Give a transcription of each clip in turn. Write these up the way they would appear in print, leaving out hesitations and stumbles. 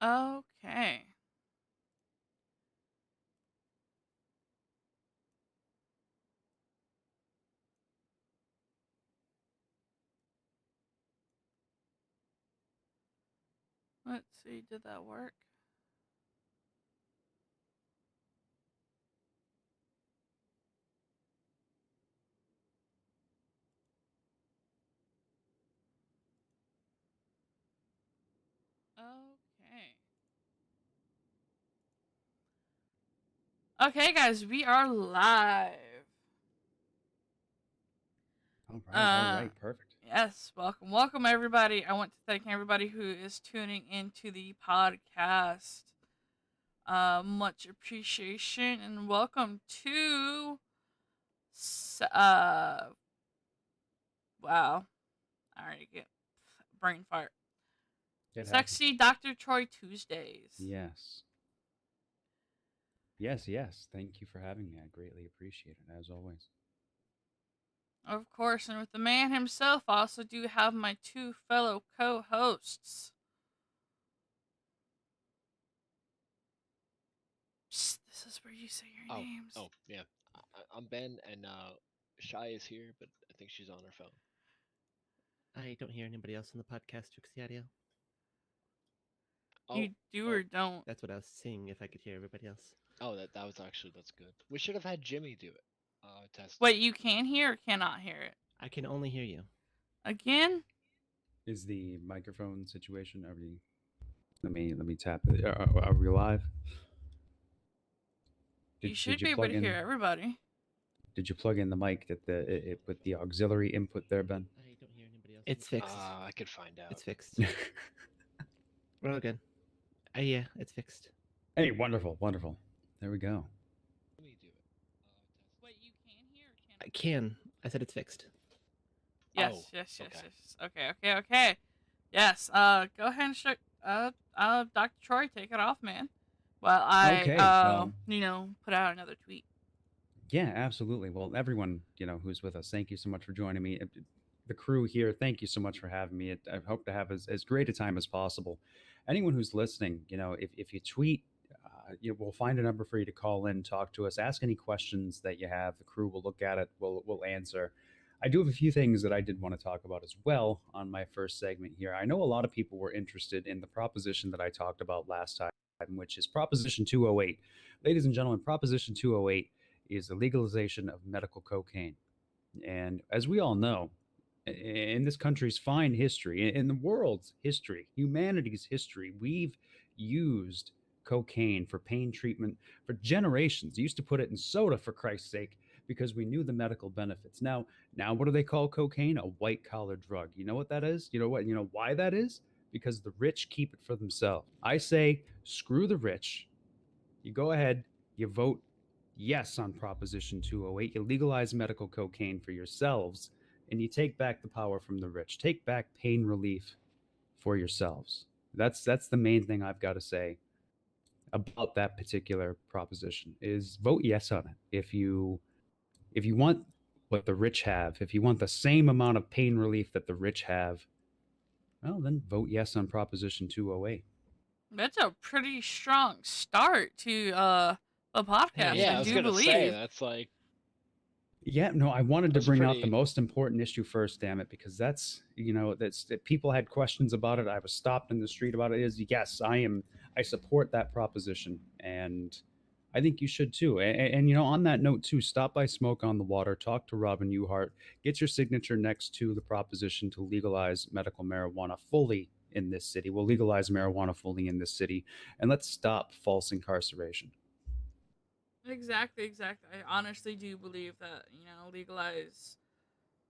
Okay. Let's see. Did that work? Okay. Okay, guys, we are live. All right, perfect. Yes, welcome everybody. I want to thank everybody who is tuning into the podcast. Much appreciation and welcome to wow. I already get brain fart. It Sexy happens. Dr. Troy Tuesdays. Yes. Yes. Thank you for having me. I greatly appreciate it, as always. Of course, and with the man himself, I also do have my two fellow co-hosts. Psst, this is where you say your Oh, names. yeah. I'm Ben, and Shy is here, but I think she's on her phone. I don't hear anybody else on the podcast fix the audio. You do or don't. That's what I was seeing, if I could hear everybody else. Oh, that was actually that's good. We should have had Jimmy do it. Test. Wait, you can hear or cannot hear it? I can only hear you. Again? Is the microphone situation? Are we? Let me tap it. Are we live? You should Did you be able plug to in? hear everybody. Did you plug in the mic that it with the auxiliary input there, Ben? I don't hear anybody else. It's fixed. I could find out. It's fixed. We're all good. Yeah, it's fixed. Hey, wonderful. There we go. Let me do it. Wait, you can hear or cannot? I can. I said it's fixed. Yes, Oh, yes. okay. Okay. Yes, go ahead and show, Dr. Troy, take it off, man. Well, Okay, well. Put out another tweet. Yeah, absolutely. Well, everyone, who's with us, thank you so much for joining me. The crew here, thank you so much for having me. I hope to have as great a time as possible. Anyone who's listening, if you tweet, we'll find a number for you to call in, talk to us, ask any questions that you have. The crew will look at it, we'll answer. I do have a few things that I did want to talk about as well on my first segment here. I know a lot of people were interested in the proposition that I talked about last time, which is Proposition 208. Ladies and gentlemen, Proposition 208 is the legalization of medical cocaine. And as we all know, in this country's fine history, in the world's history, humanity's history, we've used cocaine for pain treatment for generations. They used to put it in soda, for Christ's sake, because we knew the medical benefits. Now what do they call cocaine? A white collar drug. You know what that is? You know what? You know why that is? Because the rich keep it for themselves. I say, screw the rich. You go ahead, you vote yes on Proposition 208. You legalize medical cocaine for yourselves, and you take back the power from the rich. Take back pain relief for yourselves. That's the main thing I've got to say about that particular proposition is vote yes on it. If you want what the rich have, if you want the same amount of pain relief that the rich have, well, then vote yes on Proposition 208. That's a pretty strong start to a podcast. Hey, Yeah, I I was do gonna say believe. that's like Yeah, no, I wanted to That's bring out the pretty. most important issue first, damn it, because that's that people had questions about it. I was stopped in the street about it. Is yes, I support that proposition, and I think you should too. And on that note too, stop by Smoke on the Water, talk to Robin Uhart, get your signature next to the proposition to legalize medical marijuana fully in this city. We'll legalize marijuana fully in this city, and let's stop false incarceration. Exactly. I honestly do believe that, legalize.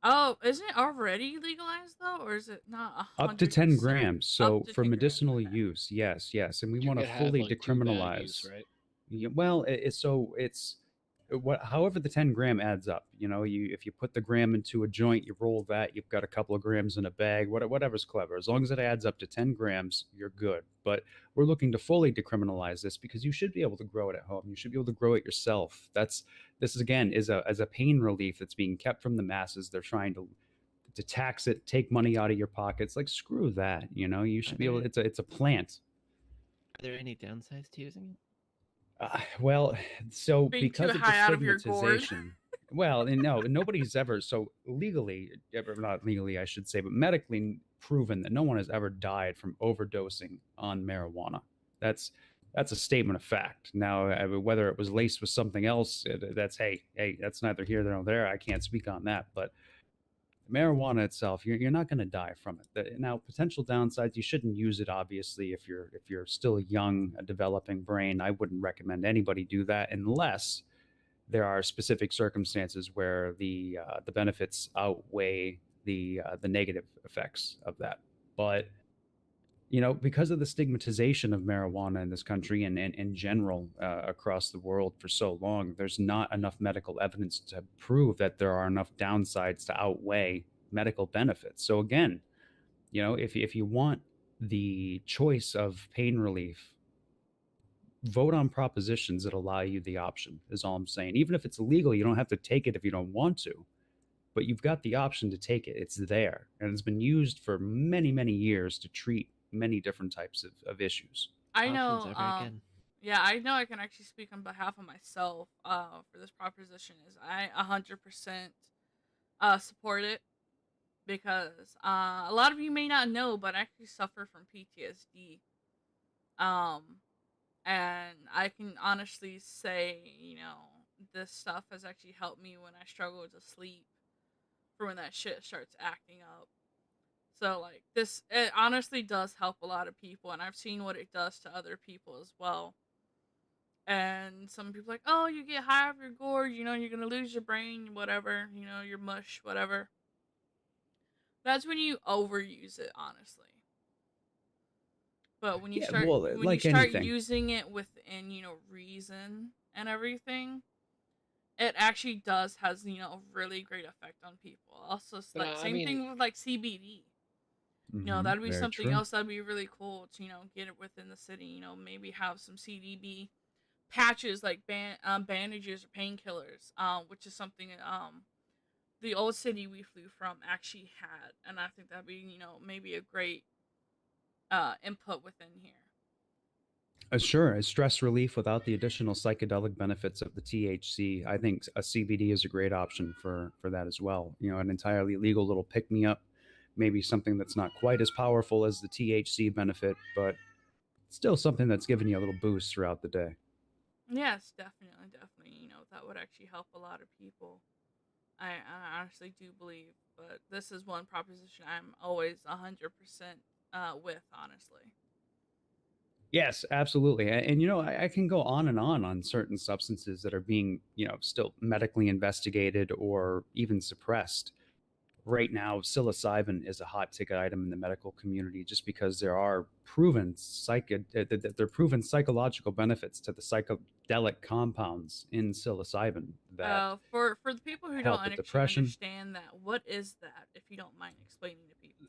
Oh, isn't it already legalized though, or is it not a Up to hundred 10 percent? grams. Up So to for 10 grams. medicinal Okay. use, yes. And we You want to could have fully like two bad use, decriminalize. right? Yeah, well, it's what however the 10 gram adds up. You if you put the gram into a joint, you roll that, you've got a couple of grams in a bag, whatever's clever. As long as it adds up to 10 grams, you're good. But we're looking to fully decriminalize this because you should be able to grow it at home. You should be able to grow it yourself. This is again is a as a pain relief that's being kept from the masses. They're trying to tax it, take money out of your pockets. Like screw that. You should be able. It's a plant. Are there any downsides to using it? Well, so Being too because of the high out of your gourd. stigmatization, well, and no, nobody's ever so legally, not legally, I should say, but medically proven that no one has ever died from overdosing on marijuana. That's that's a statement of fact. Now, whether it was laced with something else, that's hey, that's neither here nor there. I can't speak on that, but marijuana itself, you're not going to die from it. Now, potential downsides, you shouldn't use it. Obviously, if you're still young, a developing brain, I wouldn't recommend anybody do that unless there are specific circumstances where the benefits outweigh the negative effects of that. But because of the stigmatization of marijuana in this country and in general across the world for so long, there's not enough medical evidence to prove that there are enough downsides to outweigh medical benefits. So again, if you want the choice of pain relief, vote on propositions that allow you the option, is all I'm saying. Even if it's illegal, you don't have to take it if you don't want to, but you've got the option to take it. It's there, and it's been used for many, many years to treat many different types of issues. I Options know. are very good. Yeah, I know. I can actually speak on behalf of myself. For this proposition, is I 100% support it because a lot of you may not know, but I actually suffer from PTSD. Um, and I can honestly say, this stuff has actually helped me when I struggle to sleep, for when that shit starts acting up. So like this, it honestly does help a lot of people, and I've seen what it does to other people as well. And some people are like, oh, you get high off your gourd, you're gonna lose your brain, whatever, your mush, whatever. That's when you overuse it, honestly. But when you Yeah, start well, when you like start anything. using it within, reason and everything, it actually does has, a really great effect on people. Also, it's But like I same mean, thing with like CBD. That'd be Very something true. else that'd be really cool to, get it within the city, maybe have some CDB patches like bandages or painkillers, which is something the old city we flew from actually had, and I think that'd be, maybe a great input within here. Sure, as stress relief without the additional psychedelic benefits of the THC, I think a CBD is a great option for that as well. An entirely legal little pick me up, maybe something that's not quite as powerful as the THC benefit, but still something that's giving you a little boost throughout the day. Yes, definitely, definitely. That would actually help a lot of people. I honestly do believe, but this is one proposition I'm always 100% with, honestly. Yes, absolutely. And I can go on certain substances that are being, still medically investigated or even suppressed. Right now, psilocybin is a hot ticket item in the medical community just because there are proven psychological benefits to the psychedelic compounds in psilocybin that For the people who don't help with actually depression. understand that, what is that? If you don't mind explaining to people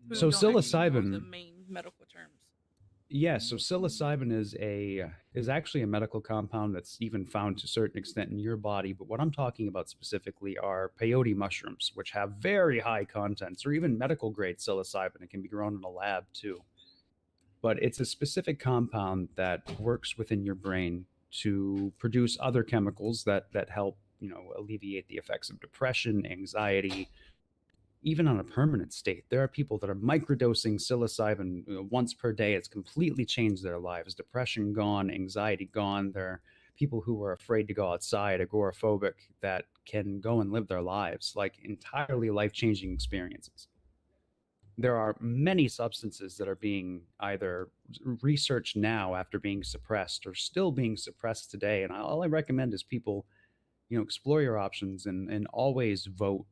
who So don't actually know the psilocybin main medical terms. Yes, so psilocybin is actually a medical compound that's even found to a certain extent in your body. But what I'm talking about specifically are peyote mushrooms, which have very high contents, or even medical grade psilocybin. It can be grown in a lab too. But it's a specific compound that works within your brain to produce other chemicals that help alleviate the effects of depression, anxiety, even on a permanent state. There are people that are microdosing psilocybin once per day. It's completely changed their lives. Depression gone, anxiety gone. There are people who are afraid to go outside, agoraphobic, that can go and live their lives, like entirely life changing experiences. There are many substances that are being either researched now after being suppressed or still being suppressed today. And all I recommend is people explore your options and always vote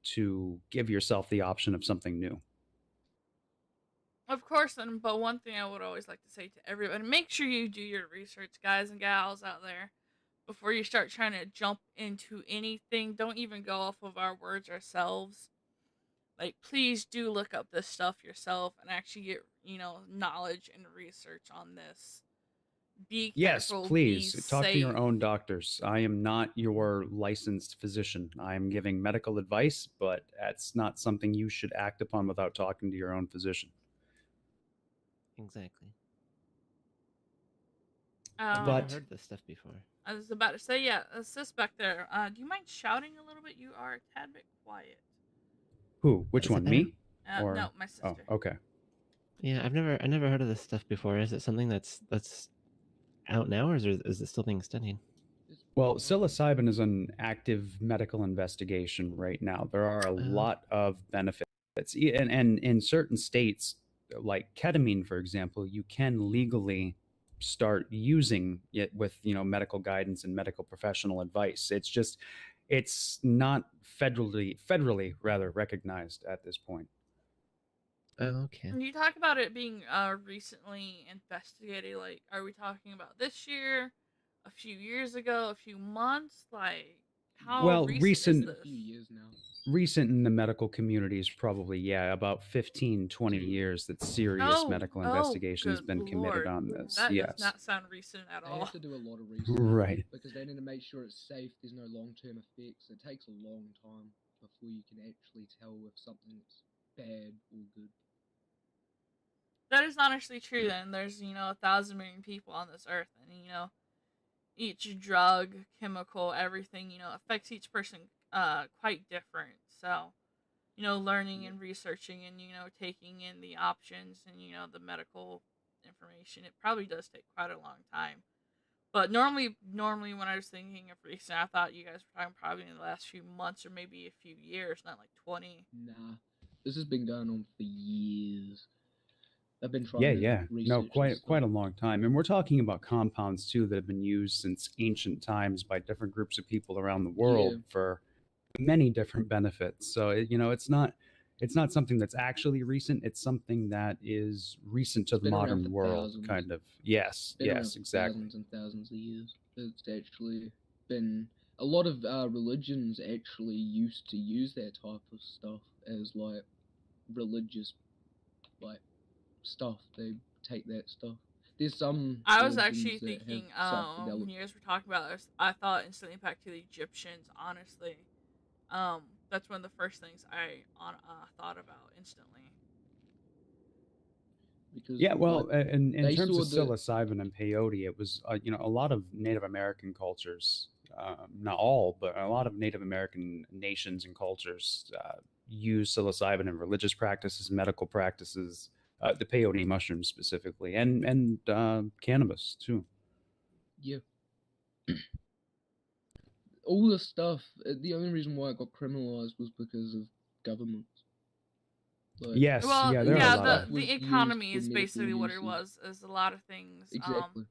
to give yourself the option of something new. Of course, but one thing I would always like to say to everybody: make sure you do your research, guys and gals out there, before you start trying to jump into anything. Don't even go off of our words ourselves. Like, please do look up this stuff yourself and actually get, knowledge and research on this. Be Yes, careful, be please talk to your safe. own doctors. I am not your licensed physician. I am giving medical advice, but that's not something you should act upon without talking to your own physician. Exactly. I've Oh, never But heard this stuff before. I was about to say, yeah, sis back there. Do you mind shouting a little bit? You are a tad bit quiet. who? Which Is it one? better? Me? No, Or my oh, sister. okay. Yeah, I never heard of this stuff before. Is it something that's out now, or is it still being studied? Well, psilocybin is an active medical investigation right now. There are a lot of benefits, and in certain states, like ketamine, for example, you can legally start using it with medical guidance and medical professional advice. It's not federally rather recognized at this point. Oh, okay. When you talk about it being recently investigated, like, are we talking about this year, a few years ago, a few months? Like, how Well, recent is recent this? A few years now. recent in the medical community is probably, yeah, about 15, 20 years that serious medical investigation has good been committed lord. on this. That does Yes. not sound recent at They all. have to do a lot of research Right. because they need to make sure it's safe. There's no long-term effects. It takes a long time before you can actually tell if something's bad or good. That is honestly true. Then there's 1,000 million people on this earth, and each drug, chemical, everything affects each person quite different. So learning and researching and taking in the options and the medical information, it probably does take quite a long time. But normally when I was thinking of recent, I thought you guys were talking probably in the last few months or maybe a few years, not like 20. Nah, this has been going on for years. I've been Yeah, trying to yeah. No, research this quite a stuff. long time. And we're talking about compounds too that have been used since ancient times by different groups of people around the world Yeah. for many different benefits. So it's not something that's actually recent. It's something that is recent to It's the been around modern for world, thousands. kind of. Yes, Been around yes, for exactly. thousands and thousands of years. It's actually been a lot of religions actually used to use that type of stuff as like religious like stuff. They take that stuff. There's some I was religions actually that thinking, have when psychedelic. you guys were talking about this, I thought instantly back to the Egyptians, honestly. That's one of the first things I thought about instantly. Because Yeah, well, like in they terms saw of the psilocybin and peyote, it was a lot of Native American cultures, not all, but a lot of Native American nations and cultures use psilocybin in religious practices, medical practices, the peyote mushroom specifically, and cannabis too. yeah all the stuff. The only reason why it got criminalized was because of governments. Like Yes, Well, yeah, there all are a yeah, this lot the of stuff the was used economy for is medical basically what it uses. was. Is a lot of things. Exactly.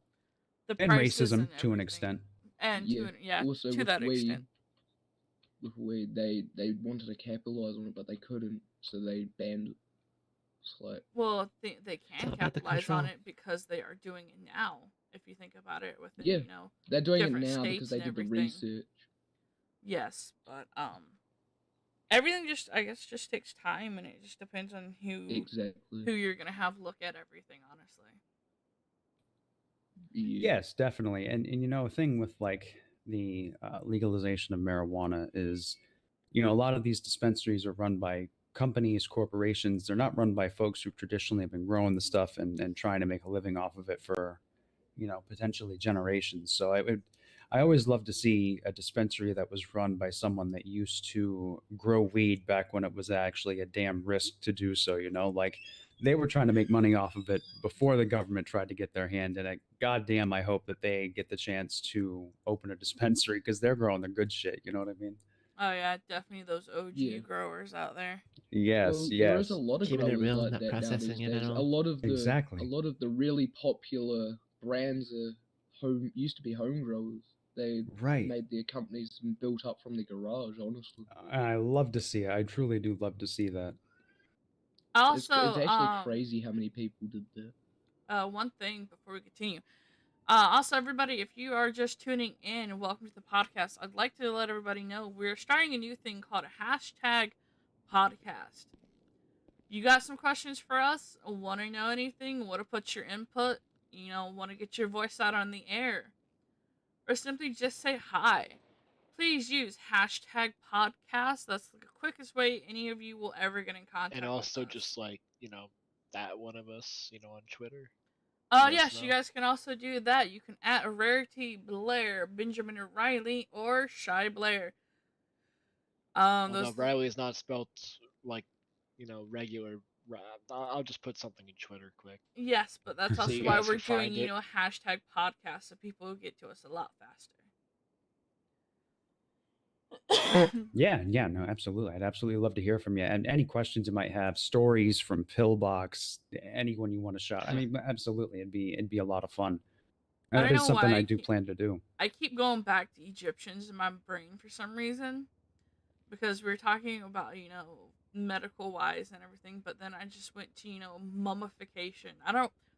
The and prices racism and to an everything, extent. and Yeah. Also to with that weed, extent. they wanted to capitalize on it, but they couldn't, so they banned it. It's like Well, they It's can all about the capitalize on control. it because they are doing it now. If you think about it, within yeah, they're doing it different now because states they and did the everything. research. Yes, but everything just I guess just takes time, and it just depends on Exactly. who you're gonna have look at everything. Honestly. Yeah. Yes, definitely. And a thing with like the legalization of marijuana is, a lot of these dispensaries are run by companies, corporations. They're not run by folks who traditionally have been growing the stuff and trying to make a living off of it for, potentially generations. So I always love to see a dispensary that was run by someone that used to grow weed back when it was actually a damn risk to do so, like they were trying to make money off of it before the government tried to get their hand in it. Goddamn, I hope that they get the chance to open a dispensary because they're growing the good shit. You know what I mean? Oh yeah, definitely those Yeah. OG growers out there. Yes, Well, there is a yes, lot of Keeping it growers real, like not that now these processing it at days. A all. lot of the exactly. really popular brands are used to be home growers. They Right. made their companies and built up from the garage. Honestly, I love to see it. I truly do love to see that. it's Also, actually crazy how many people did that. one thing before we continue. Also, everybody, if you are just tuning in, welcome to the podcast. I'd like to let everybody know we're starting a new thing called a hashtag podcast. You got some questions for us? Want to know anything? Want to put your input? Want to get your voice out on the air? Or simply just say hi? Please use hashtag podcast. That's the quickest way any of you will ever get in contact And with also us. just like, that one of us, on Twitter. Let us Yes, you know. guys can also do that. You can at Rarity Blair, Benjamin Riley, or Shy Blair. Although Those Riley is not spelled like, regular. I'll just put something in Twitter quick, yes, but that's so also you why guys we're can doing, find it. a hashtag podcast so people will get to us a lot faster. Yeah, yeah, no, absolutely. I'd absolutely love to hear from you. And any questions you might have, stories from Pillbox, anyone you want to shout. I mean, absolutely, it'd be a lot of fun. I And don't it is know something why I do plan to do. I keep going back to Egyptians in my brain for some reason because we were talking about, medical wise and everything, but then I just went to, mummification.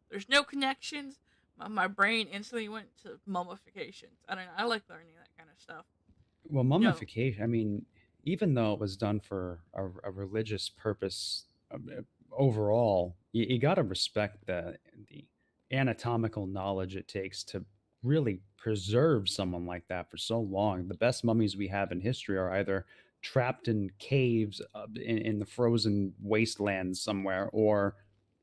There's no connections. My brain instantly went to mummifications. I don't know. I like learning that kind of stuff. Well, You know, mummification, I mean, even though it was done for a religious purpose, overall, you got to respect the anatomical knowledge it takes to really preserve someone like that for so long. The best mummies we have in history are either trapped in caves in the frozen wastelands somewhere, or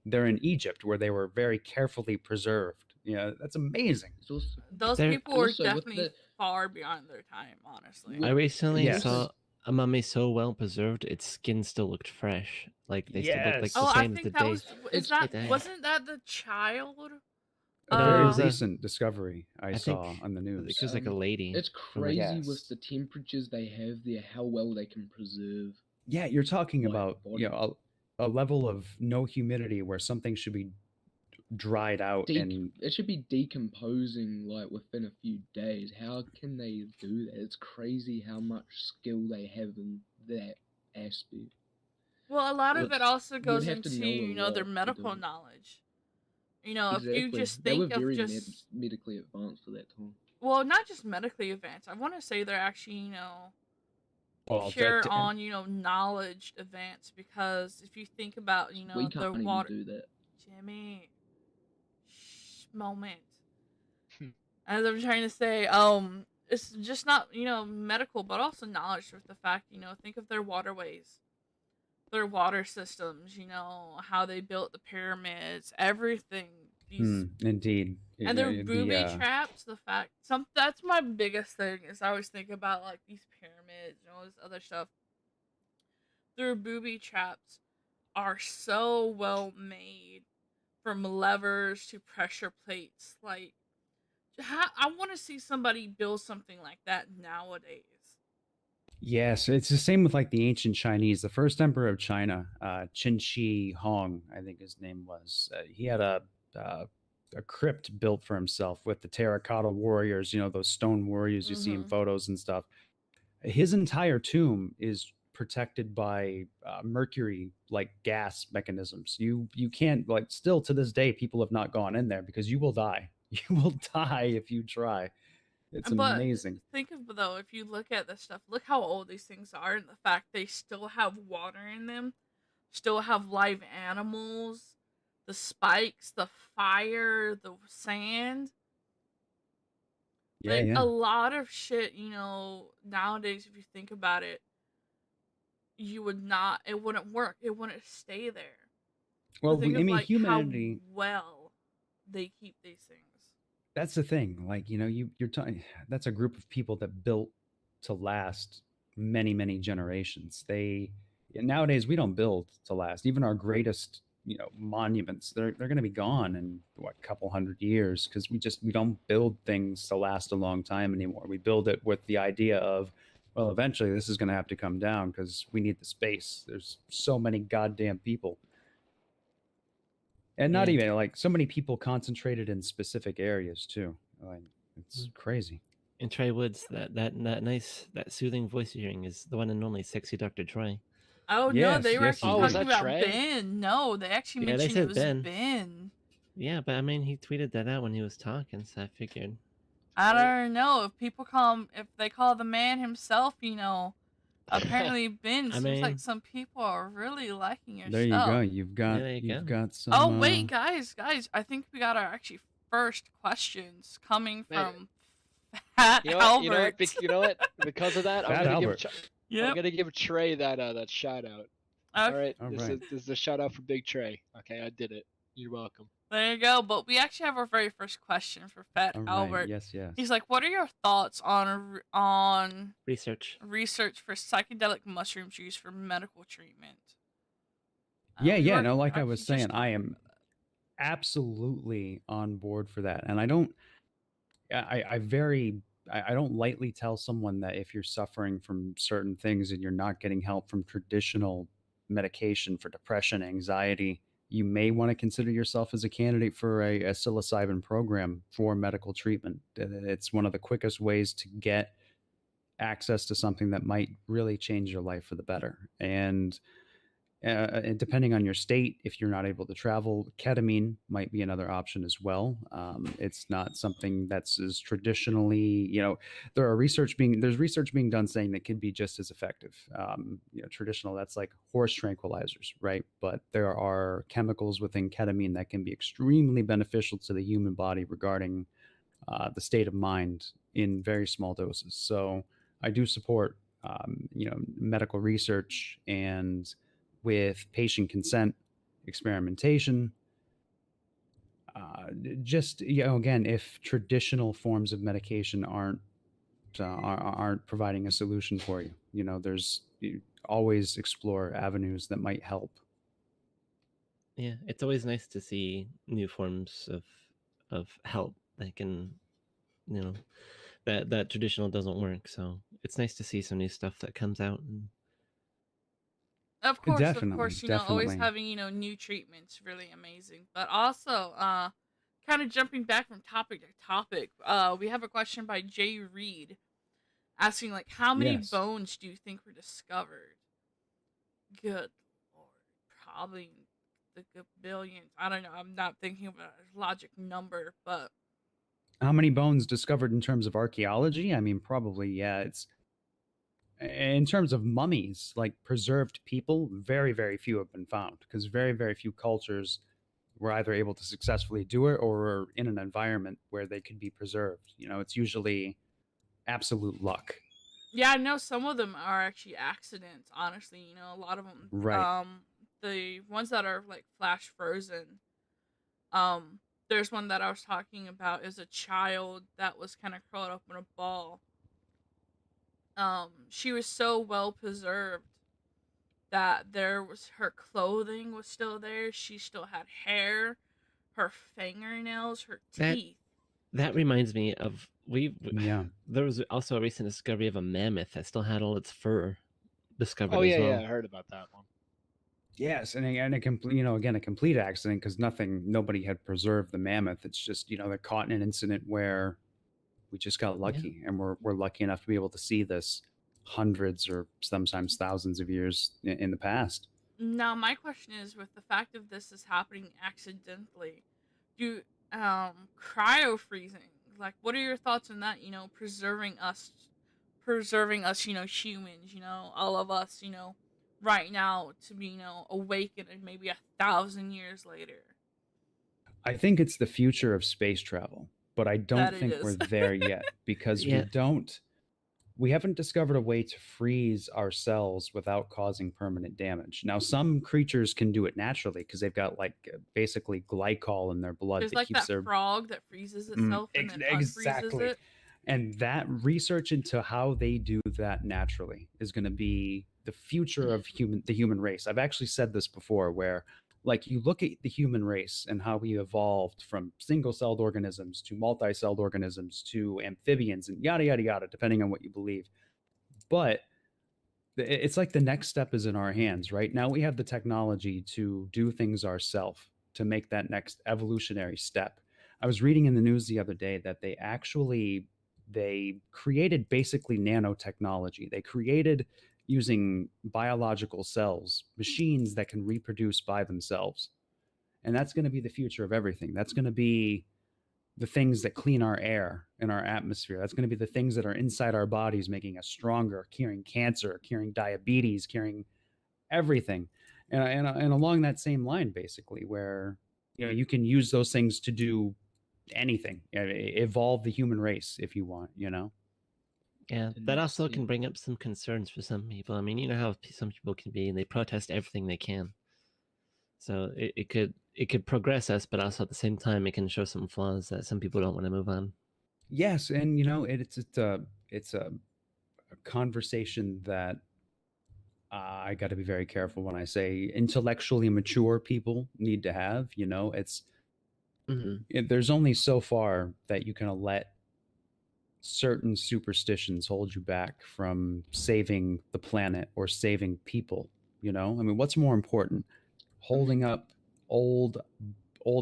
they're in Egypt where they were very carefully preserved. That's amazing. It's also, those There- people were Also, with definitely the- far beyond their time, honestly. Well, I recently Yes. saw a mummy so well preserved, its skin still looked fresh. Like they still looked like Yes. the Oh, I same as the think that day. was It's- died. wasn't that the child? A No, very it was a- recent discovery I I saw think on the I news. think it was like a lady. It's from, like- crazy Yes. with the temperatures they have there, how well they can preserve. Yeah, you're talking Like, about body. a level of no humidity where something should be dried out and It should be decomposing like within a few days. How can they do that? It's crazy how much skill they have in that aspect. Well, a lot of Well, it also goes have to into, know a lot their to medical do it. knowledge. If you just they were think of very just medically advanced for that time. well, not just medically advanced. I want to say they're actually, well, pure on, knowledge advanced because if you think about, We the can't even water. do that. Jimmy, moment. As I'm trying to say, it's just not, medical, but also knowledge with the fact, think of their waterways, their water systems, how they built the pyramids, everything. These indeed. and Yeah, their booby traps. The fact that's my biggest thing is I always think about like these pyramids and all this other stuff. Their booby traps are so well made, from levers to pressure plates. Like, I want to see somebody build something like that nowadays. Yes, it's the same with like the ancient Chinese. The first emperor of China, Qin Shi Huang, I think his name was. He had a crypt built for himself with the terracotta warriors, those stone warriors you see in Mhm. photos and stuff. His entire tomb is protected by mercury like gas mechanisms. You can't, like, still to this day people have not gone in there because you will die. You will die if you try. It's But amazing. think of though, if you look at this stuff, look how old these things are, and the fact they still have water in them, still have live animals, the spikes, the fire, the sand. Yeah, Like yeah. a lot of shit, nowadays, if you think about it, it wouldn't work. It wouldn't stay there. Well, Think I of mean, like humanity. how well they keep these things. That's the thing. Like, you're talking. That's a group of people that built to last many, many generations. Nowadays we don't build to last. Even our greatest, monuments, they're going to be gone in what, couple hundred years, because we don't build things to last a long time anymore. We build it with the idea of, well, eventually this is going to have to come down because we need the space. There's so many goddamn people. And not Yeah. even like so many people concentrated in specific areas too. Like, it's crazy. And Trey Woods, that nice, that soothing voice you're hearing is the one and only sexy Dr. Troy. Oh no, Yes, they were yes, actually Oh, was talking that about Trey? Ben. No, they actually Yeah, they mentioned it said was Ben. Ben. Yeah, but I mean, he tweeted that out when he was talking, so I figured. I Trey? don't know if they call the man himself, apparently Ben I seems mean- like some people are really liking your There you stuff. go. You've got there you you've go. got some. Oh wait, guys, I think we got our actually first questions coming Man, from Fat You know what? Albert. You know what? Because of that, Fat I'm Albert. Yep. gonna give Trey that shout out. Okay. All right, All this right. is a shout out for Big Trey. Okay, I did it. You're welcome. There you go. But we actually have our very first question for Fat All right. Albert. Yes. Yes. He's like, "What are your thoughts on Research. research for psychedelic mushrooms used for medical treatment?" Yeah. We Yeah. were No, like I was actually just saying, I talking am about that. absolutely on board for that. And I don't, I very, I don't lightly tell someone that if you're suffering from certain things and you're not getting help from traditional medication for depression, anxiety, you may want to consider yourself as a candidate for a psilocybin program for medical treatment. It's one of the quickest ways to get access to something that might really change your life for the better. And depending on your state, if you're not able to travel, ketamine might be another option as well. It's not something that's as traditionally, there's research being done saying that can be just as effective. Traditional, that's like horse tranquilizers, right? But there are chemicals within ketamine that can be extremely beneficial to the human body regarding the state of mind in very small doses. So I do support, medical research and with patient consent, experimentation. Just again, if traditional forms of medication aren't providing a solution for you, there's you always explore avenues that might help. Yeah, it's always nice to see new forms of help that can, you know, that traditional doesn't work. So it's nice to see some new stuff that comes out. And Of Definitely, course, always definitely. having, new treatments really amazing. But also, kind of jumping back from topic to topic, we have a question by Jay Reed asking, like, how many Yes. bones do you think were discovered? Good lord. Probably the billions. I don't know. I'm not thinking of a logic number, but How many bones discovered in terms of archaeology? I mean, probably, yeah. It's in terms of mummies, like preserved people, very, very few have been found because very, very few cultures were either able to successfully do it or were in an environment where they could be preserved. It's usually absolute luck. yeah, I know some of them are actually accidents, honestly. A lot of them, Right. the ones that are like flash frozen, um, there's one that I was talking about is a child that was kind of curled up in a ball. She was so well preserved that there was her clothing was still there. She still had hair, her fingernails, her that teeth. that reminds me of Yeah. there was also a recent discovery of a mammoth that still had all its fur discovered Oh as yeah, well. yeah, I heard about that one. Yes, and a complete, again, a complete accident because nobody had preserved the mammoth. It's just, they're caught in an incident where we just got lucky, and we're lucky enough to be able to see this hundreds or sometimes thousands of years in the past. Now, my question is, with the fact of this is happening accidentally, do cryo freezing, like, what are your thoughts on that? Preserving us, humans, all of us, right now to be, awakened maybe 1,000 years later. I think it's the future of space travel, but I don't That it think we're is. there yet because Yeah. we haven't discovered a way to freeze ourselves without causing permanent damage. Now, some creatures can do it naturally because they've got like basically glycol in their blood There's that like keeps that their frog that freezes itself and then unfreezes exactly. it. And that research into how they do that naturally is going to be the future of the human race. I've actually said this before where like you look at the human race and how we evolved from single-celled organisms to multi-celled organisms to amphibians and yada yada yada depending on what you believe. But it's like the next step is in our hands. Right now we have the technology to do things ourselves to make that next evolutionary step. I was reading in the news the other day that they created basically nanotechnology. They created, using biological cells, machines that can reproduce by themselves. And that's going to be the future of everything. That's going to be the things that clean our air and our atmosphere. That's going to be the things that are inside our bodies, making us stronger, curing cancer, curing diabetes, curing everything. And along that same line, basically, where you can use those things to do anything, evolve the human race if you want. Yeah, that also can bring up some concerns for some people. I mean, you know how some people can be, and they protest everything they can. So it could it could progress us, but also at the same time it can show some flaws that some people don't want to move on. Yes, and it's a conversation that I got to be very careful when I say intellectually mature people need to have. There's only so far that you can let certain superstitions hold you back from saving the planet or saving people. I mean, what's more important, holding up old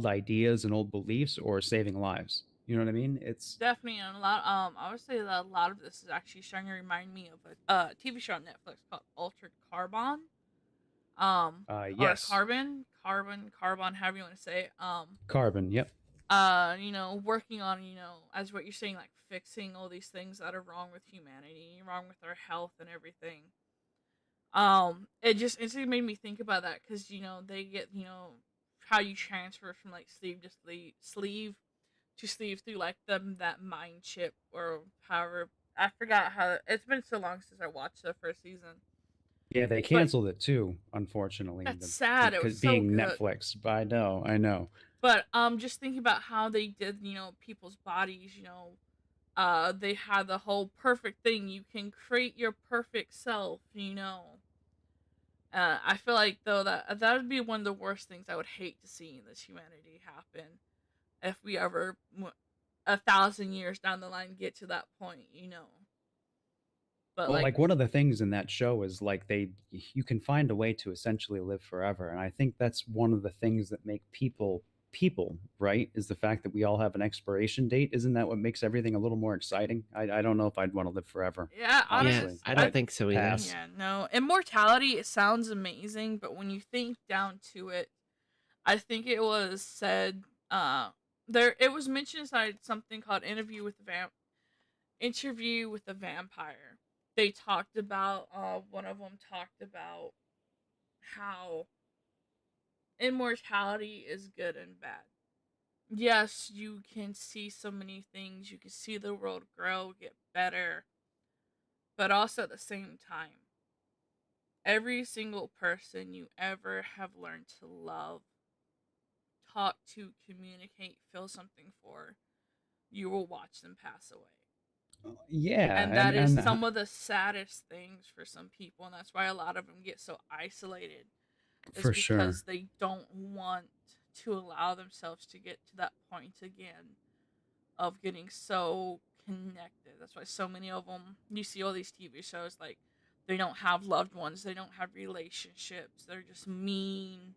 ideas and old beliefs, or saving lives? You know what I mean? It's Definitely, and a lot. I would say that a lot of this is actually starting to remind me of a TV show on Netflix called Altered Carbon. Or yes, Carbon, however you want to say it. carbon. Yep. Working on, as what you're saying, like fixing all these things that are wrong with humanity, wrong with our health and everything. It just instantly made me think about that because they get how you transfer from like sleeve to sleeve through like that mind chip or however. I forgot how it's been so long since I watched the first season. Yeah, they But canceled it too, unfortunately, that's sad. It was because so being good. Netflix. But I know. But just thinking about how they did, people's bodies, they had the whole perfect thing. You can create your perfect self. I feel like though that would be one of the worst things I would hate to see in this humanity happen if we ever 1,000 years down the line get to that point. But Well, like, like one of the things in that show is like you can find a way to essentially live forever, and I think that's one of the things that make people, right? Is the fact that we all have an expiration date. Isn't that what makes everything a little more exciting? I don't know if I'd want to live forever, yeah, Yeah, honestly. honestly, I don't I'd think so either. pass. yeah, no, immortality. It sounds amazing, but when you think down to it, I think it was said. There it was mentioned inside something called interview with a vampire. They talked about one of them talked about how immortality is good and bad. Yes, you can see so many things. You can see the world grow, get better, but also at the same time, every single person you ever have learned to love, talk to, communicate, feel something for, you will watch them pass away. Yeah, And and that is and some of the saddest things for some people, and that's why a lot of them get so isolated, is for sure. because they don't want to allow themselves to get to that point again of getting so connected. That's why so many of them, you see all these TV shows, like, they don't have loved ones, they don't have relationships, they're just mean.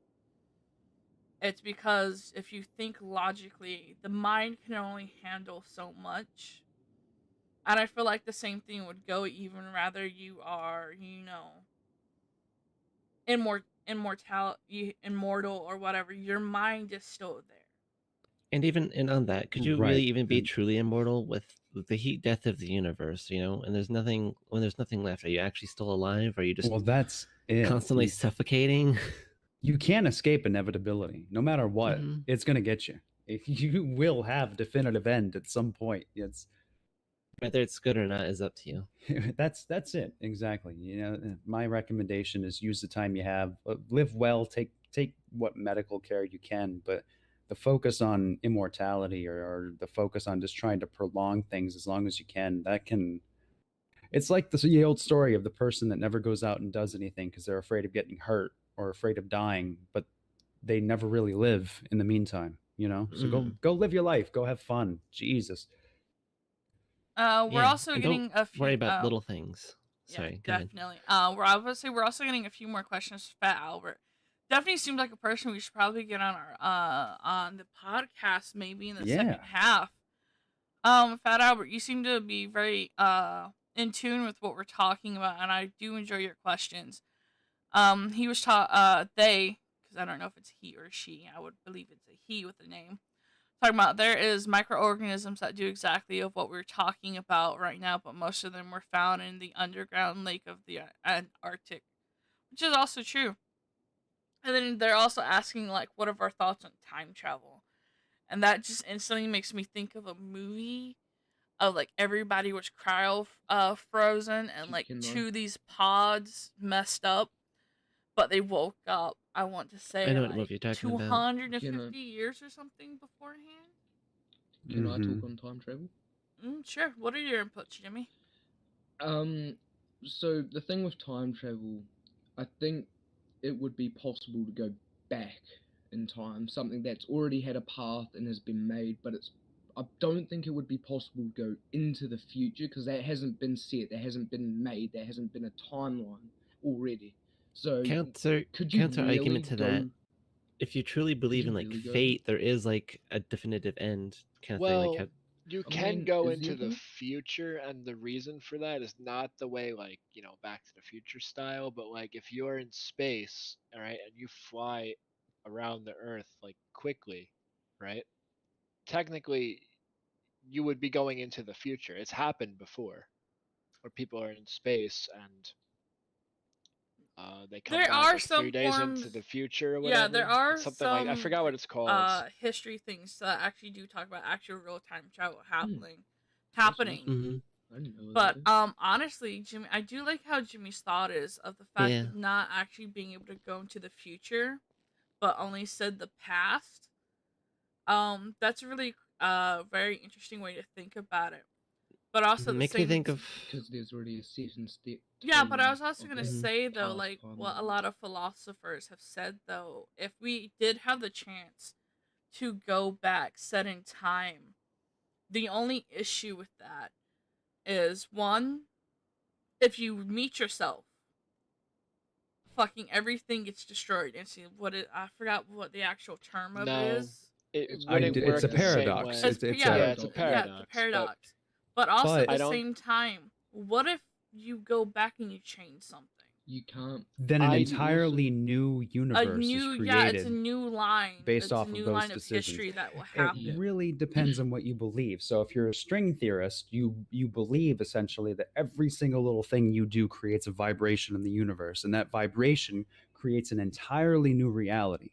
It's because if you think logically, the mind can only handle so much. And I feel like the same thing would go even rather you are, immortal or whatever. Your mind is still there. And on that, could you really Right. even be And truly immortal with the heat death of the universe, and there's nothing when there's nothing left? Are you actually still alive? Or are you just well, that's it. constantly suffocating? You can't escape inevitability. No matter what, it's going to get you. You will have a definitive end at some point. It's Whether it's good or not is up to you. that's it exactly. My recommendation is use the time you have, live well, take what medical care you can, but the focus on immortality, or the focus on just trying to prolong things as long as you can, that can. It's like the old story of the person that never goes out and does anything because they're afraid of getting hurt or afraid of dying, but they never really live in the meantime. So go live your life, go have fun. Jesus. We're Yeah, also and getting don't a few. worry about little things. Yeah, Sorry, go ahead. definitely. We're also getting a few more questions for Fat Albert. Definitely seems like a person we should probably get on our on the podcast maybe in the Yeah. second half. Fat Albert, you seem to be very in tune with what we're talking about, and I do enjoy your questions. He was they, because I don't know if it's he or she. I would believe it's a he with a name. Talking about there is microorganisms that do exactly of what we're talking about right now, but most of them were found in the underground lake of the Antarctic, which is also true. And then they're also asking like, what are our thoughts on time travel? And that just instantly makes me think of a movie of like everybody was cryo frozen and like Chicken Run. two these pods messed up, but they woke up, I want to say, I know what like movie you're talking about. 250 years or something beforehand. Can I Mhm. talk on time travel? Sure. What are your inputs, Jimmy? So the thing with time travel, I think it would be possible to go back in time, something that's already had a path and has been made, but I don't think it would be possible to go into the future because that hasn't been set, that hasn't been made, there hasn't been a timeline already. So could you Counter really argument to go? that, if you truly believe you in like really go there? fate, there is like a definitive end kind of thing. Like Well, you I can mean, go is into there the though? future, and the reason for that is not the way, like, Back to the Future style, but like if you're in space, all right, and you fly around the Earth like quickly, right? Technically, you would be going into the future. It's happened before, where people are in space and they come There back are like 3 days some into the forms. future or Yeah, there whatever. are It's something like, I some forgot what it's called. history things that actually do talk about actual real time travel That's happening. awesome. Mm-hmm. I didn't know But that. honestly, Jimmy, I do like how Jimmy's thought is of the fact Yeah. of not actually being able to go into the future, but only said the past. That's a really very interesting way to think about it. But also at the Makes me same think of Because there's already a set and step. yeah, but I tone was also of gonna that say though, past like what a timeline. lot of philosophers have said though, if we did have the chance to go back set in time, the only issue with that is one, if you meet yourself, fucking everything gets destroyed. And see what it I forgot what the actual term of it No, is. it I wouldn't d it's work a the same paradox. way. It's Yeah, Yeah, a it's a yeah, the paradox, paradox. But also at But- the I don't. same time, what if you go back and you change something? You can't. then an I- entirely new A universe new is yeah, it's a created new line. based It's a off of new those line of decisions. history that will It happen. really depends on what you believe. So if you're a string theorist, you believe essentially that every single little thing you do creates a vibration in the universe, and that vibration creates an entirely new reality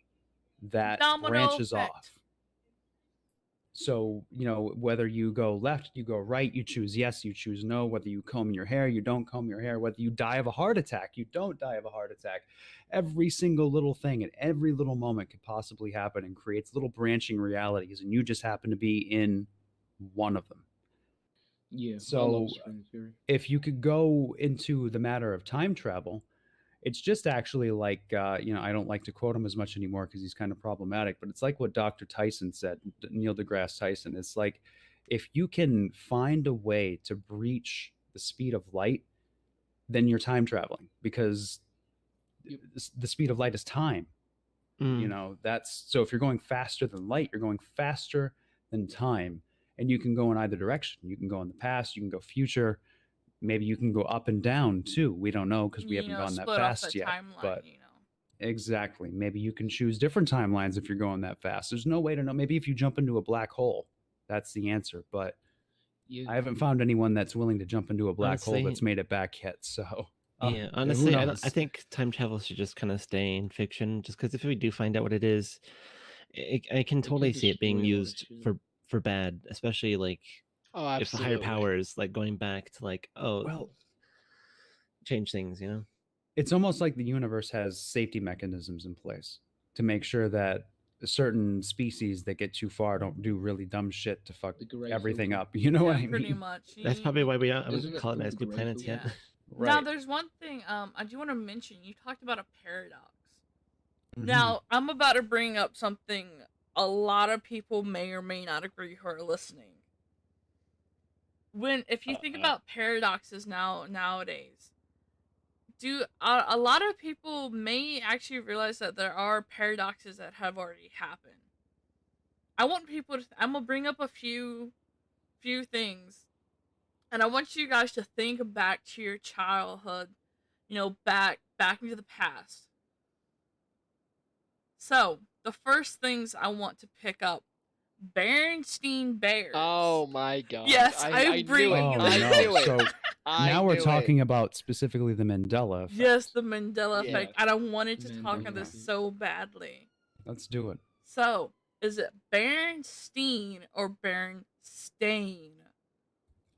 that Domino branches effect. off. So, whether you go left, you go right, you choose yes, you choose no, whether you comb your hair, you don't comb your hair, whether you die of a heart attack, you don't die of a heart attack. Every single little thing at every little moment could possibly happen and creates little branching realities, and you just happen to be in one of them. Yeah, I So, love string theory. if you could go into the matter of time travel, it's just actually like, I don't like to quote him as much anymore because he's kind of problematic, but it's like what Dr. Tyson said, Neil deGrasse Tyson. It's like, if you can find a way to breach the speed of light, then you're time traveling, because Yep. the speed of light is time. That's so if you're going faster than light, you're going faster than time, and you can go in either direction. You can go in the past, you can go future. Maybe you can go up and down too. We don't know because we haven't gone that split off fast the yet. timeline, But exactly, maybe you can choose different timelines if you're going that fast. There's no way to know. Maybe if you jump into a black hole, that's the answer. But Yeah. I haven't found anyone that's willing to jump into a black hole Honestly- that's made it back yet. So Yeah, who honestly, I knows? think time travel should just kind of stay in fiction, just because if we do find out what it is, I can totally see it being destroy a lot of used shit. for bad, especially like Oh, if the higher absolutely. powers like going back to like Well, change things, it's almost like the universe has safety mechanisms in place to make sure that certain species that get too far don't do really dumb shit to fuck The gray everything filter. up. You know what I pretty mean? much. That's probably why we haven't Isn't it colonized called new the planets gray yet. Yeah. Right. Now, there's one thing I do want to mention. You talked about a paradox. Mhm. Now, I'm about to bring up something a lot of people may or may not agree who are listening. If you think about paradoxes nowadays, a lot of people may actually realize that there are paradoxes that have already happened. I want people to. I'm gonna bring up a few things, and I want you guys to think back to your childhood. Back into the past. So the first things I want to pick up: Berenstein Bears. Oh my god. Yes, I I'm knew bringing it. Oh it. I no! knew it. So I now we're knew it. talking about specifically the Mandela effect. Yes, the Mandela Yeah. effect, and I wanted to Mandela talk on this effect. so badly. Let's do it. So, is it Berenstein or Berenstain?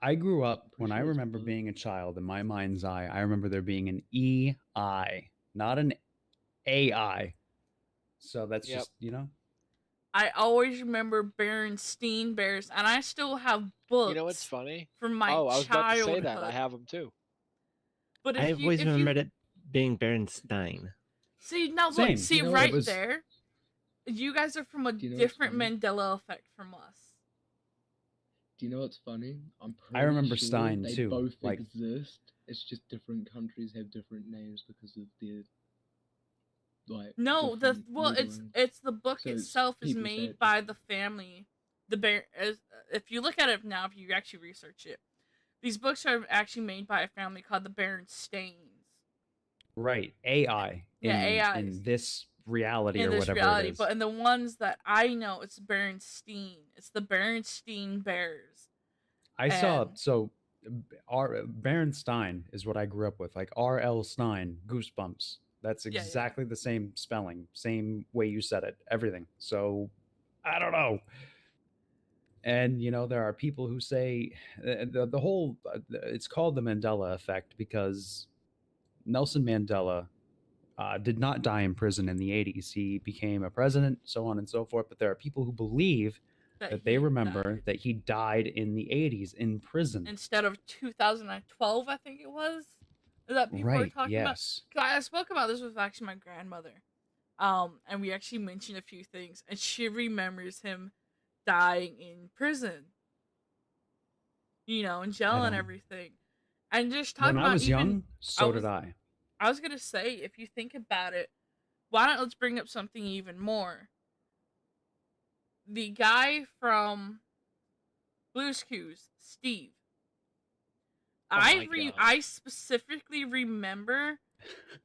I grew up Pretty when I sure it's remember both. being a child in my mind's eye. I remember there being an EI, not an AI. So that's Yep. just, I always remember Berenstain Bears, and I still have books. You know what's funny? From my Oh, I was about to say that. I childhood. have them too. But I've always remembered it being Berenstein. See, now look, Same. see You know, right it was- there. You guys are from a you know what's different funny? Mandela effect from us. Do you know what's funny? I'm I pretty remember sure Stein, they too, both like- exist. It's just different countries have different names because of their No, different it's lettering. the book So it's itself is people say made it by different. the family. The bear, if you look at it now, if you actually research it, these books are actually made by a family called the Berenstains. Right. AI. Yeah, AIs. In this reality In or this whatever reality, it is. but in the ones that I know, it's Berenstein. It's the Berenstein Bears. I saw, and- so Berenstain is what I grew up with, like R.L. Stein, Goosebumps. That's Yeah, yeah. exactly the same spelling, same way you said it, everything. So I don't know. And there are people who say the whole it's called the Mandela Effect because Nelson Mandela did not die in prison in the 80s. He became a president, so on and so forth. But there are people who believe that they he remember died. that he died in the 80s in prison. Instead of 2012, I think it was. That people were Right, talking yes. about. 'Cause I spoke about this with actually my grandmother. And we actually mentioned a few things, and she remembers him dying in prison. In jail and don't- everything. And just talking When about I was even, young, so did was- I. I was gonna say, if you think about it, why not let's bring up something even more. The guy from Blue's Clues, Steve. Oh my God. I specifically remember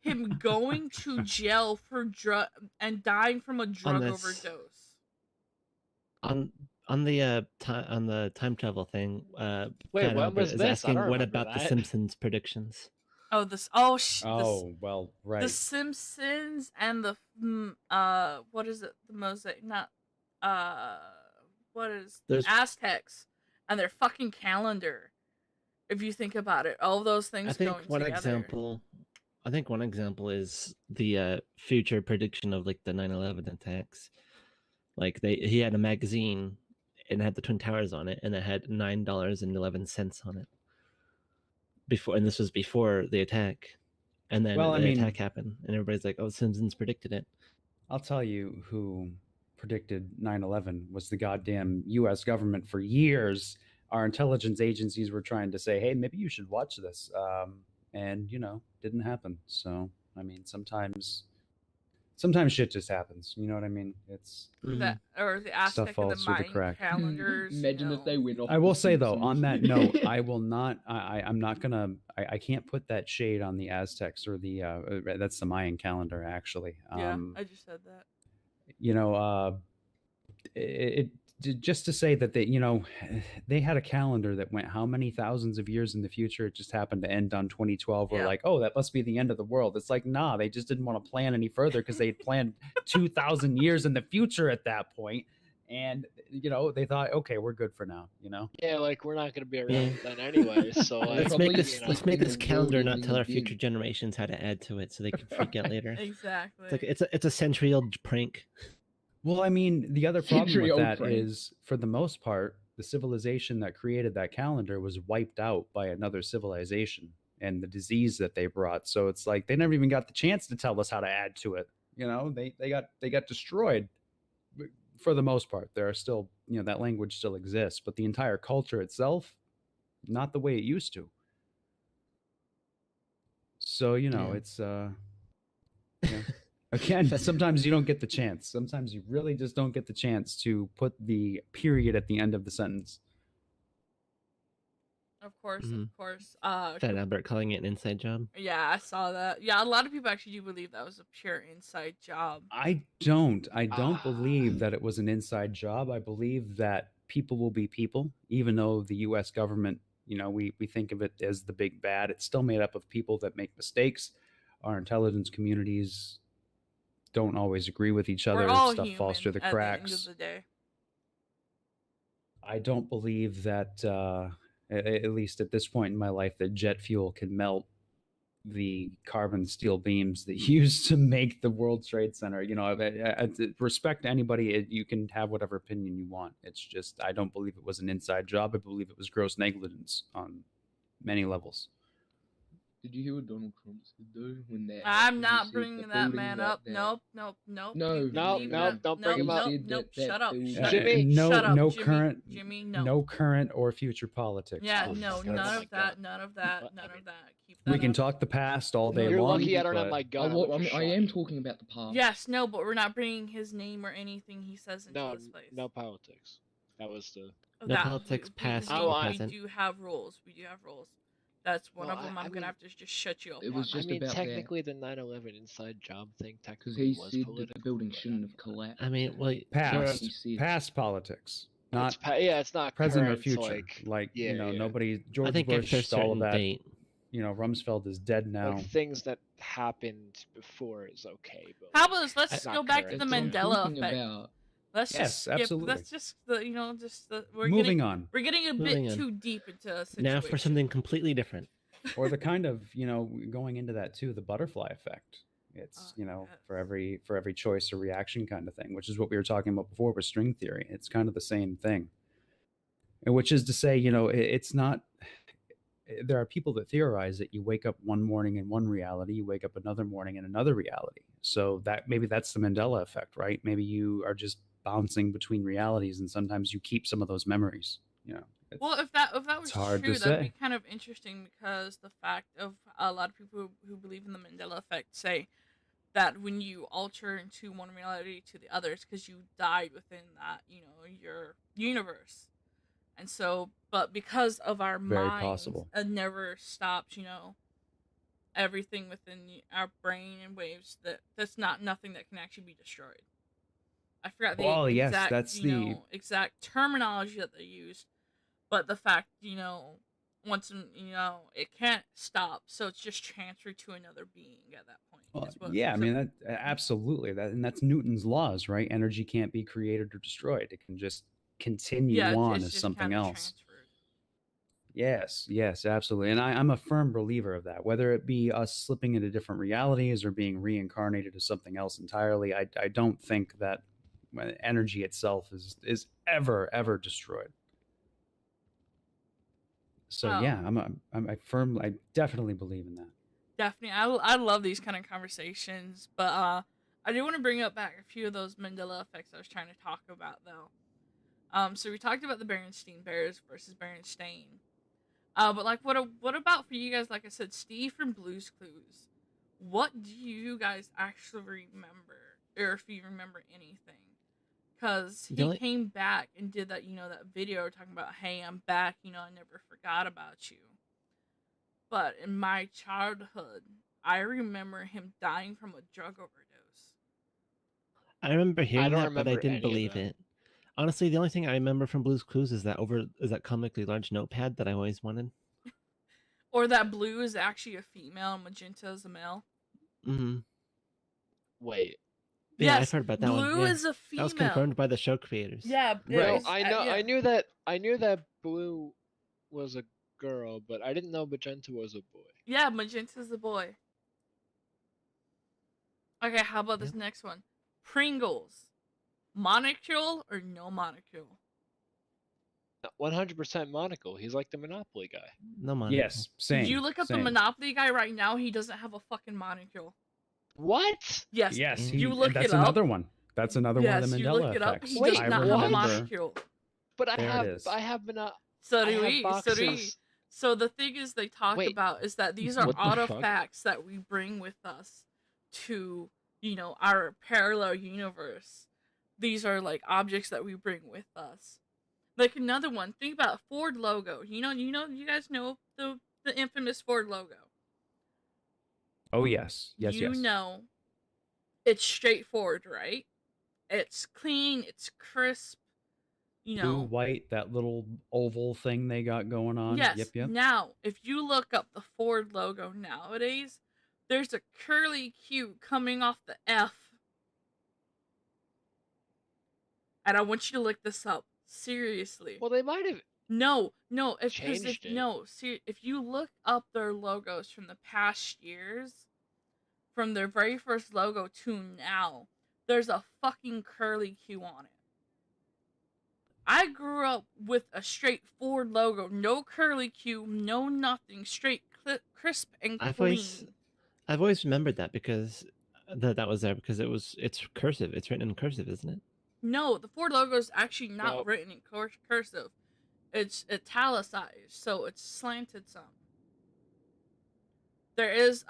him going to jail for drug and dying from a drug this- overdose. On the time travel thing, Wait, Fat when Albert was is this? I asking don't what remember about the that. Simpsons predictions? Oh, Well, right. The Simpsons and the what is it? The mosaic, not what is There's- Aztecs and their fucking calendar. If you think about it, all those things I think going one together. example is the future prediction of like the 9/11 attacks. Like he had a magazine and it had the Twin Towers on it, and it had $9.11 on it. And this was before the attack, and then Well, I the mean- attack happened, and everybody's like, "Oh, Simpsons predicted it." I'll tell you who predicted 9/11 was the goddamn U.S. government for years. Our intelligence agencies were trying to say, hey, maybe you should watch this. And, didn't happen. So, I mean, sometimes shit just happens. You know what I mean? It's That or the Aztec and the falls through the Mayan crack. calendars. Imagine if they went off. I will the say though, Simpsons. on that note, I will not. I'm not gonna. I can't put that shade on the Aztecs or the. That's the Mayan calendar, actually. Yeah, I just said that. Just to say that they had a calendar that went how many thousands of years in the future. It just happened to end on 2012. We're Yeah. like, oh, that must be the end of the world. It's like, nah, they just didn't want to plan any further because they had planned 2,000 years in the future at that point. And they thought, okay, we're good for now. Yeah, like we're not gonna be around Yeah. then anyway. So like, Let's Probably make this just let's like make in this the calendar world not ending tell our again. future generations how to add to it, so they can freak out later. Exactly. It's a century-old prank. Well, I mean, the other problem with Century-old that prank. is, for the most part, the civilization that created that calendar was wiped out by another civilization and the disease that they brought. So it's like they never even got the chance to tell us how to add to it. They got destroyed. For the most part, there are still, that language still exists, but the entire culture itself, not the way it used to. So, Yeah. it's again, sometimes you don't get the chance. Sometimes you really just don't get the chance to put the period at the end of the sentence. Of course, Mhm. of course. Fat Albert calling it an inside job. Yeah, I saw that. Yeah, a lot of people actually do believe that was a pure inside job. I don't believe that it was an inside job. I believe that people will be people, even though the U.S. government, we think of it as the big bad. It's still made up of people that make mistakes. Our intelligence communities don't always agree with each other. We're all Stuff human falls through the at cracks. the end of the day. I don't believe that, at least at this point in my life, that jet fuel can melt the carbon steel beams that used to make the World Trade Center. I respect anybody. You can have whatever opinion you want. It's just I don't believe it was an inside job. I believe it was gross negligence on many levels. Did you hear what Donald Trump said though when that I'm happened? He not said bringing the that building man that up. Nope. No, You can Nope, leave nope, him. don't bring Nope. him up. he Nope. said Nope. that Shut up. building- Shut up. Jimmy, no, Shut up. no Jimmy. current, Jimmy, no current or future politics. Yeah, please. no, Oh my none of that. God. None of that. What? None I mean, of that. Keep that We can out of- talk the past all day You're long. lucky I don't have but my gun. I would just I shot am you. talking about the past. Yes, no, but we're not bringing his name or anything he says into No, this place. no politics. That was the. No politics, past or we present. do have rules. We do have rules. That's one Well, of them. I I'm mean, gonna have to just shut you up. It was on. just I mean, about that. technically, the 9/11 inside job thing Because technically he was said political. that the building but I shouldn't mean, have collapsed. I mean, well, past, He said- past politics, not yeah, it's not present or current, future. yeah, yeah. Nobody. I George think Bush, after a all of certain that. date. Rumsfeld is dead now. Like things that happened before is okay, but How like, about this? Let's it's go not back to current. the That's what I'm Mandela talking effect. about. Let's Yes, just skip. absolutely. Let's just we're Moving getting on. we're getting a Moving bit on. too deep into a situation. Now for something completely different. Or the kind of going into that too, the butterfly effect. It's yes. for every choice or reaction kind of thing, which is what we were talking about before with string theory. It's kind of the same thing, and which is to say, it's not. There are people that theorize that you wake up one morning in one reality, you wake up another morning in another reality. So that maybe that's the Mandela effect, right? Maybe you are just bouncing between realities, and sometimes you keep some of those memories. Well, if that was hard true, to that'd be say. kind of interesting because the fact of a lot of people who believe in the Mandela effect say that when you alter into one reality to the other, it's because you died within that, your universe. And so, but because of our Very minds, possible. it never stops, everything within our brain and waves that's not nothing that can actually be destroyed. I forgot the Well, yes, exact, that's the exact terminology that they used, but the fact, once it can't stop, so it's just transferred to another being at that point. Well, yeah, I mean that absolutely and that's Newton's laws, right? Energy can't be created or destroyed. It can just continue on it's as just something kinda else. transferred. Yes, absolutely. And I'm a firm believer of that. Whether it be us slipping into different realities or being reincarnated as something else entirely, I don't think that energy itself is ever destroyed. So Well, yeah, I definitely believe in that. Definitely, I love these kind of conversations, but I do want to bring up back a few of those Mandela effects I was trying to talk about though. So we talked about the Berenstain Bears versus Berenstain. But like, what about for you guys? Like I said, Steve from Blue's Clues. What do you guys actually remember, or if you remember anything? Because he came back and did that, that video talking about, hey, I'm back. I never forgot about you. But in my childhood, I remember him dying from a drug overdose. I remember hearing don't that, but I remember didn't any of believe that. it. Honestly, the only thing I remember from Blue's Clues is that comically large notepad that I always wanted. Or that blue is actually a female and magenta is a male. Mm-hmm. Wait. Yeah, Yes, I've heard about that one. blue Yeah. is a female. That was confirmed by the show creators. Yeah, Right. No, I knew that Blue was a girl, but I didn't know Magenta was a boy. Yeah, magenta's a boy. Okay, how about this next one? Pringles. Monocle or no monocle? 100% monocle. He's like the Monopoly guy. No monocle. Yes, same. You look up the same. Monopoly guy right now, he doesn't have a fucking monocle. What? Yes. Yes, You look that's it up. another one. That's another one of the Yes, you Mandela look it up. effects. He Wait, does not have a what? monocle. But There it is. I have Monopoly. So I do have we. So do we. boxes. So the thing is they talk Wait. about is that these are What the fuck? artifacts that we bring with us to, our parallel universe. These are like objects that we bring with us. Like another one, think about Ford logo. You guys know the infamous Ford logo. Oh yes, yes. It's straightforward, right? It's clean, it's crisp, Blue, white, that little oval thing they got going on. Yes. Yep. Now, if you look up the Ford logo nowadays, there's a curly Q coming off the F. And I want you to look this up. Seriously. Well, they might have No, no, if because Changed it. no, see, if you look up their logos from the past years, from their very first logo to now, there's a fucking curly Q on it. I grew up with a straight Ford logo, no curly Q, no nothing, straight crisp and I've clean. always remembered that because that was there because it's cursive. It's written in cursive, isn't it? No, the Ford logo is actually not Nope. written in cursive. It's italicized, so it's slanted some. There is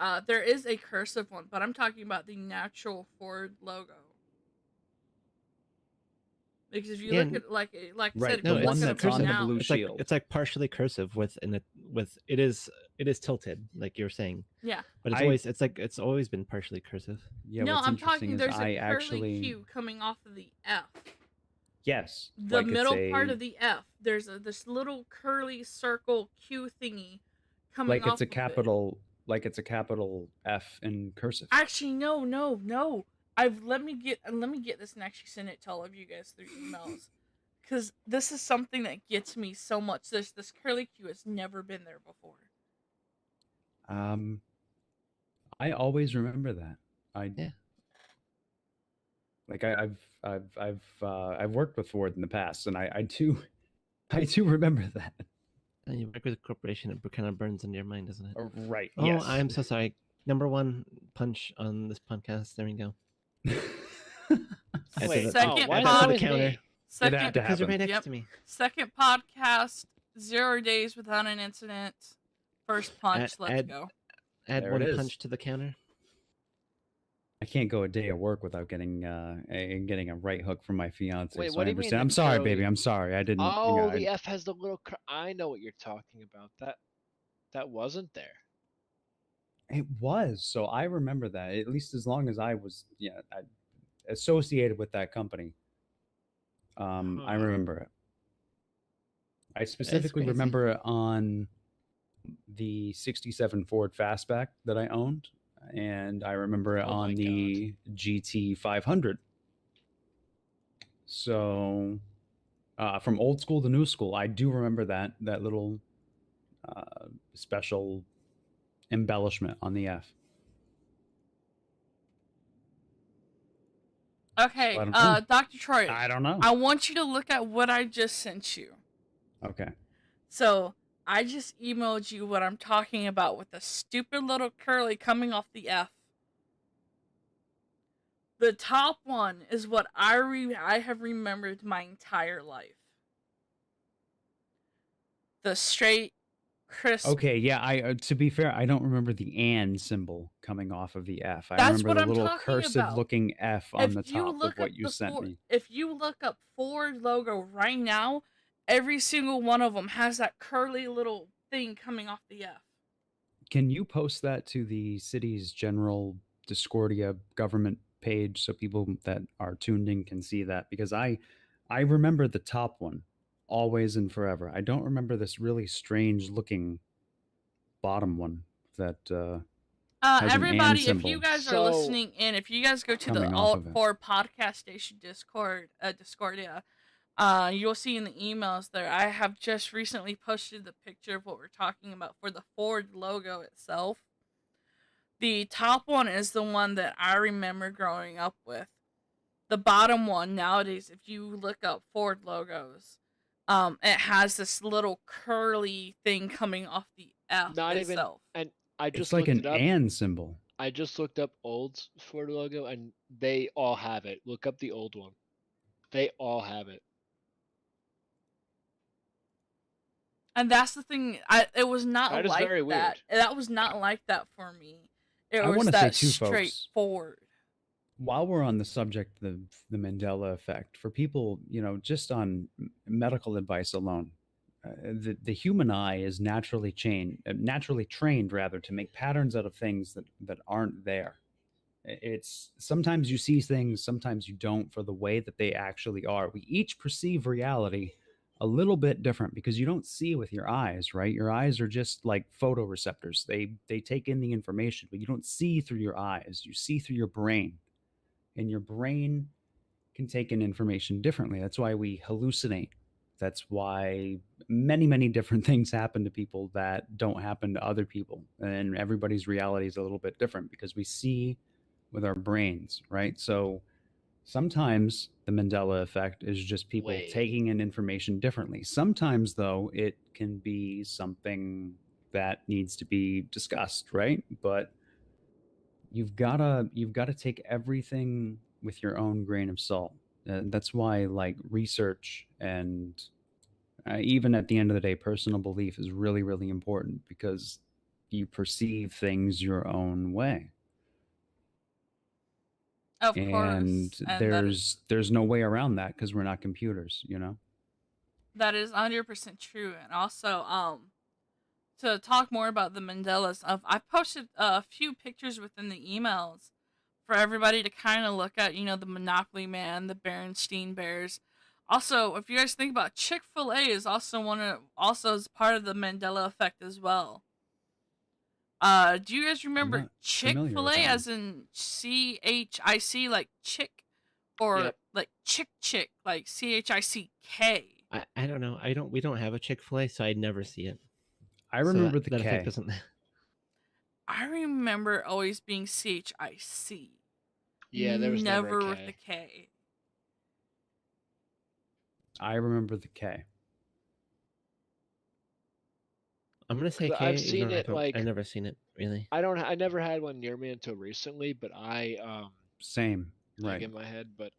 a cursive one, but I'm talking about the natural Ford logo. Because if you Yeah, look at like I Right, said, if the No, you look one at that's it on the now, blue it's like shield. it's like partially cursive with it is tilted, like you're saying, yeah. but it's always been partially cursive. Yeah, No, what's I'm interesting talking. is There's a I curly actually Q coming off of the F. yes, The like it's middle part a of the F. There's this little curly circle Q thingy coming like off it's a of it. capital F in cursive. Actually, no. Let me get this and actually send it to all of you guys through emails. Because this is something that gets me so much. This curly Q has never been there before. I always remember that. Yeah. Like I've worked with Ford in the past, and I do I do remember that. And you work with a corporation, it kind of burns into your mind, doesn't it? Right. Oh, Yes. I'm so sorry. Number one punch on this podcast. There we go. I Wait, did it. Second why I is did it it to the always counter. me? Second, had to Because you're right happen. next Yep. to me. Second podcast, 0 days without an incident. First punch, let's go. Add There one it is. punch to the counter. I can't go a day of work without getting a right hook from my fiance. Wait, So what I do you mean understand. the I'm sorry, curly- baby. I'm sorry. I didn't. Oh, the F has the little. I know what you're talking about. That wasn't there. It was. So I remember that at least as long as I was associated with that company. I remember it. I specifically crazy. remember it on the 67 Ford Fastback that I owned, and I remember it Oh my on the GT 500. So from old school to new school, I do remember that little special embellishment on the F. Okay, So I don't know. Dr. Troy, I don't know. I want you to look at what I just sent you. Okay. So, I just emailed you what I'm talking about with the stupid little curly coming off the F. The top one is what I have remembered my entire life. The straight, crisp. Okay, yeah. I to be fair, I don't remember the "and" symbol coming off of the F. I That's remember what the I'm little talking cursive-looking F on the top of what you sent me. If you look up Ford logo right now, every single one of them has that curly little thing coming off the F. Can you post that to the city's general Discordia government page so people that are tuned in can see that? Because I remember the top one, always and forever. I don't remember this really strange looking bottom one that has an "and" Everybody, if symbol you guys are So- listening in, if you guys go to the coming off of it. Altf4 podcast station Discordia, you'll see in the emails there, I have just recently posted the picture of what we're talking about for the Ford logo itself. The top one is the one that I remember growing up with. The bottom one nowadays, if you look up Ford logos, it has this little curly thing coming off the F Not even. itself. And I it's just like looked an it up. "and" symbol. I just looked up old Ford logo, and they all have it. Look up the old one. They all have it. And that's the thing. It was not That is like very that. weird. That was not like that for me. It I was wanna say that too, folks, straightforward. While we're on the subject of the Mandela effect, for people, just on medical advice alone, the human eye is naturally trained rather to make patterns out of things that aren't there. It's sometimes you see things, sometimes you don't, for the way that they actually are. We each perceive reality a little bit different because you don't see with your eyes, right? Your eyes are just like photoreceptors. They take in the information, but you don't see through your eyes. You see through your brain. And your brain can take in information differently. That's why we hallucinate. That's why many different things happen to people that don't happen to other people. And everybody's reality is a little bit different because we see with our brains, right? So sometimes the Mandela effect is just people Wait. taking in information differently. Sometimes, though, it can be something that needs to be discussed, right? But you've gotta take everything with your own grain of salt. That's why, like, research and even at the end of the day, personal belief is really important because you perceive things your own way, Of and course, and there's no way around that because we're not computers, you know. that is 100% true. And also, to talk more about the Mandelas, I posted a few pictures within the emails for everybody to kind of look at. You know, the Monopoly Man, the Berenstein Bears. Also, if you guys think about Chick-fil-A is also is part of the Mandela effect as well. Do you guys I'm remember not familiar with Chick-fil-A that one. as in CHIC like chick, or Yep. like chick like CHICK? I don't know. We don't have a Chick-fil-A, so I'd never see it. I So remember the that effect K. doesn't. I remember always being CHIC. Yeah, there was never a Never with the K. K. I remember the K. I'm gonna say 'Cause K. I've seen it like I've never seen it really. I never had one near me until recently, but Same, like right? in my head, but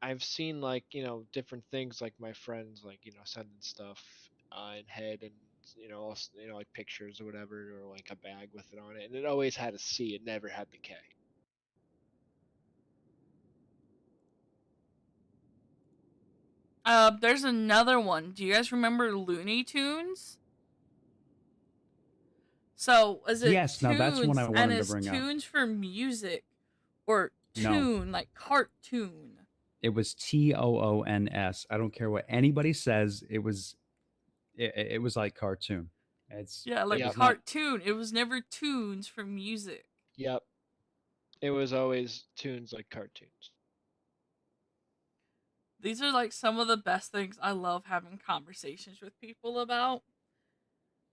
I've seen like different things like my friends like sending stuff in head and also, like pictures or whatever or like a bag with it on it, and it always had a C. It never had the K. There's another one. Do you guys remember Looney Tunes? So is it Yes. Now that's one I tunes, and wanted to is bring up. tunes for music, or No, tune like cartoon? it was TOONS. I don't care what anybody says. It was like cartoon. Yeah, It like Yep. was not. cartoon. It was never tunes for music. Yep. It was always tunes like cartoons. These are like some of the best things I love having conversations with people about,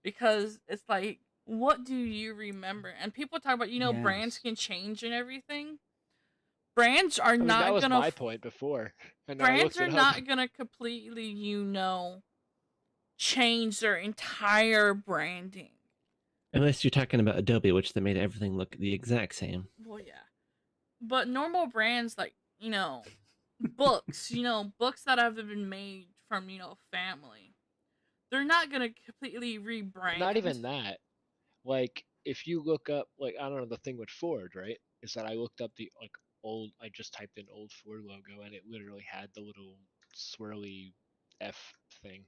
because it's like, what do you remember? And people talk about, brands Yes. can change and everything. Brands are I mean, that not was gonna my point before, and I brands looked are it up. not gonna completely, change their entire branding. Unless you're talking about Adobe, which they made everything look the exact same. Well, yeah. But normal brands like, books, books that have been made from, family, they're not gonna completely rebrand. Not even that. Like, if you look up, like, I don't know, the thing with Ford, right? Is that I looked up the like old. I just typed in old Ford logo, and it literally had the little swirly F thing.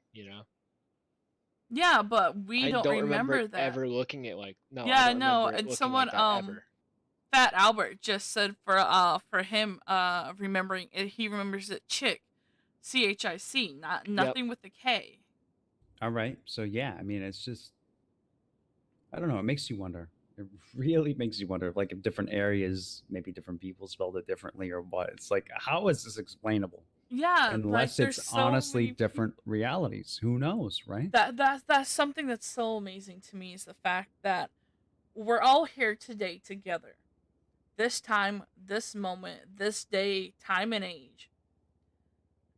Yeah, but we I don't don't remember remember that. ever looking at like. No, I Yeah, don't no, remember it and looking someone like that ever. Fat Albert just said for him remembering it, he remembers it chick, CHIC, Yep. nothing with the K. All right. So yeah, I mean, it's just, I don't know. It makes you wonder. It really makes you wonder, like, if different areas, maybe different people spelled it differently or what. It's like, how is this explainable? Yeah, like Unless there's it's so honestly many different realities. Who knows, right? that's something that's so amazing to me, is the fact that we're all here today together. This time, this moment, this day, time and age.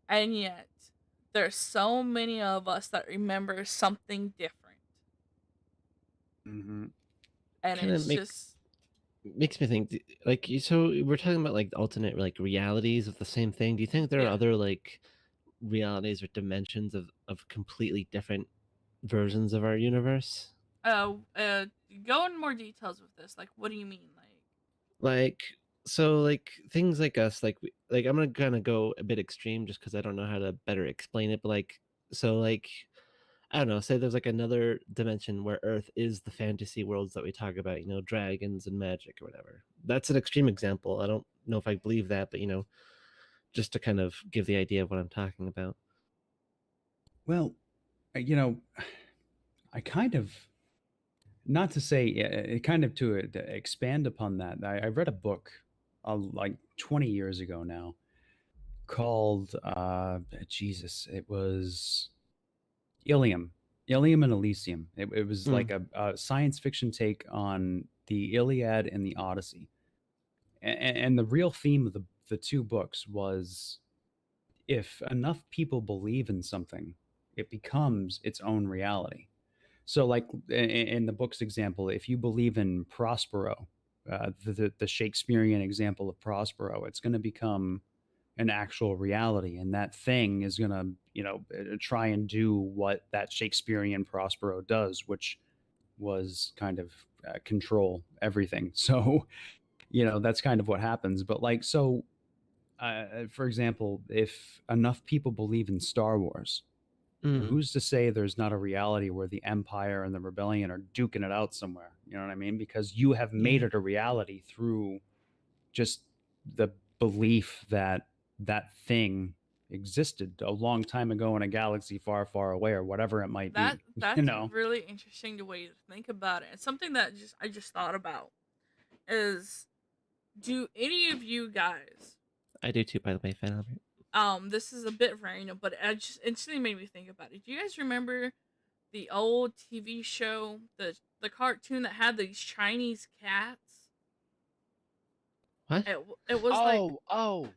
And yet there's so many of us that remember something different. Mm-hmm. And Kind of it's just makes me think, like, so we're talking about like alternate like realities of the same thing. Do you think there are yeah. other like realities or dimensions of completely different versions of our universe? Uh, uh, Go into more details with this. Like, what do you mean? Like, so like things like us, like like I'm gonna kind of go a bit extreme just because I don't know how to better explain it, but like, so like, I don't know, say there's like another dimension where Earth is the fantasy worlds that we talk about, dragons and magic or whatever. That's an extreme example. I don't know if I believe that, but just to kind of give the idea of what I'm talking about. Well, you know, I kind of, not to say, kind of to expand upon that. I read a book like 20 years ago now, called Jesus. It was Ilium, Ilium and Elysium. It was Mm. like a science fiction take on the Iliad and the Odyssey, and the real theme of the two books was if enough people believe in something, it becomes its own reality. So, like in the book's example, if you believe in Prospero, the Shakespearean example of Prospero, it's going to become an actual reality, and that thing is going to, try and do what that Shakespearean Prospero does, which was kind of control everything. So, that's kind of what happens. But like, so for example, if enough people believe in Star Wars, Mm. who's to say there's not a reality where the Empire and the Rebellion are duking it out somewhere? You know what I mean? Because you have made Yeah. it a reality through just the belief that that thing existed a long time ago in a galaxy far, far away, or whatever it might That be. that's really interesting the way to think about it. And something that I just thought about is, do any of you guys, I do too, by the way, Fan Albert. this is a bit random, but it just instantly made me think about it. Do you guys remember the old TV show, the cartoon that had these Chinese cats? What? It was like, Oh,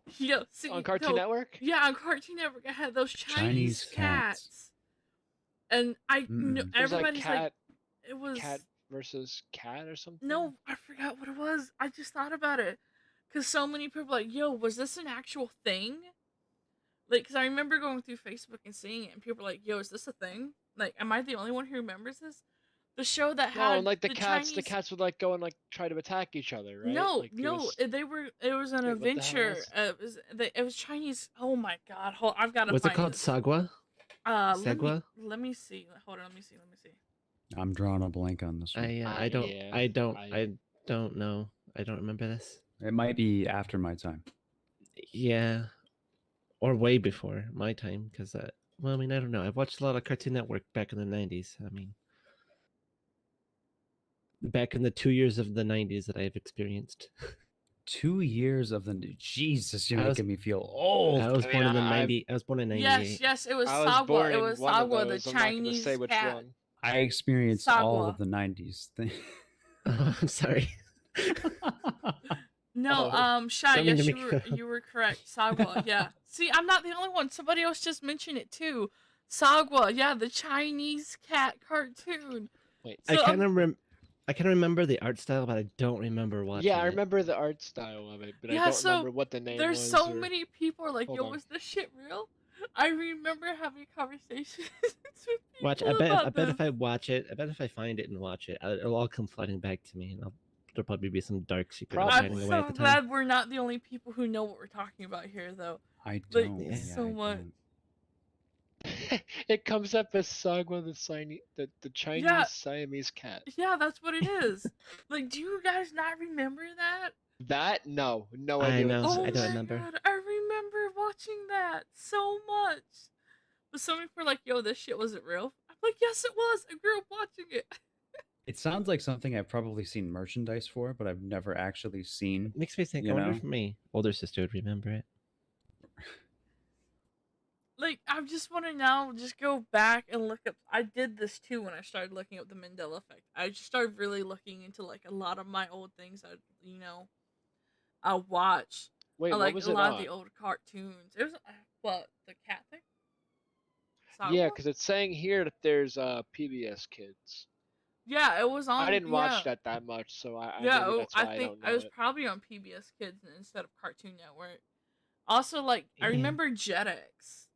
see, on Cartoon Network? yeah, on Cartoon Network, it had those Chinese cats. And Mm-mm. It was like everybody's like, it was cat versus cat or something. no, I forgot what it was. I just thought about it because so many people were like, yo, was this an actual thing? Like, because I remember going through Facebook and seeing it, and people were like, yo, is this a thing? Like, am I the only one who remembers this? The show that No, had and like the cats, Chinese... the cats would like go and like try to attack each other, right? No, Like, no, they were. It was an Wait, what the hell adventure. It was Chinese. Oh my god! I've got to Was find it called this. Sagwa? Segwa? Let me see. Hold on. Let me see. I'm drawing a blank on this one. I don't know. I don't remember this. It might be after my time. Yeah, or way before my time, because well, I mean, I don't know. I've watched a lot of Cartoon Network back in the '90s. I mean, back in the 2 years of the '90s that I've experienced. 2 years of the Jesus, you're I was- making me feel old. I was I born mean, in the I- 90. I was born in '98. Yes, it was I was Sagwa. born It in was one of Sagwa, the those. I'm not gonna Chinese say which cat. one. I experienced all Sagwa. of the 90s. Oh, I'm sorry. No, Oh. Shy, Don't mean yes, to make you were correct. Sagwa, yeah. See, I'm not the only one. Somebody else just mentioned it too. Sagwa, yeah, the Chinese cat cartoon. Wait. So, I kind of remember the art style, but I don't remember watching Yeah, I it. remember the art style of it, but Yeah, I don't so remember what the name there's was. so or... many people are like, Hold yo, on. was this shit real? I remember having conversations with people Watch. about I bet this. if I watch it, I bet if I find it and watch it, it'll all come flooding back to me, and there'll probably be some dark secret Probably. hiding I'm away so at the time. glad we're not the only people who know what we're talking about here, though. I Like, don't. Yeah. so I much. don't. It comes up as Sagwa the Chinese Siamese cat. Yeah, that's what it is. Like, do you guys not remember that? That no I idea. know. What this Oh I is. don't my remember. god, I remember watching that so much. But some people were like, yo, this shit wasn't real. I'm like, yes, it was. I grew up watching it. It sounds like something I've probably seen merchandise for, but I've never actually seen. It makes me think. You I wonder know? if my older sister would remember it. Like, I just want to now just go back and look up. I did this too when I started looking up the Mandela Effect. I just started really looking into, like, a lot of my old things I watch. Wait, I what like was a it lot on? of the old cartoons. It was, what, the cat thing? Yeah, Sagwa? because it's saying here that there's PBS Kids. Yeah, it was on. I didn't watch yeah. that much, so Yeah, maybe that's why I think don't know I was it. probably on PBS Kids instead of Cartoon Network. Also, like, I Yeah. remember Jetix.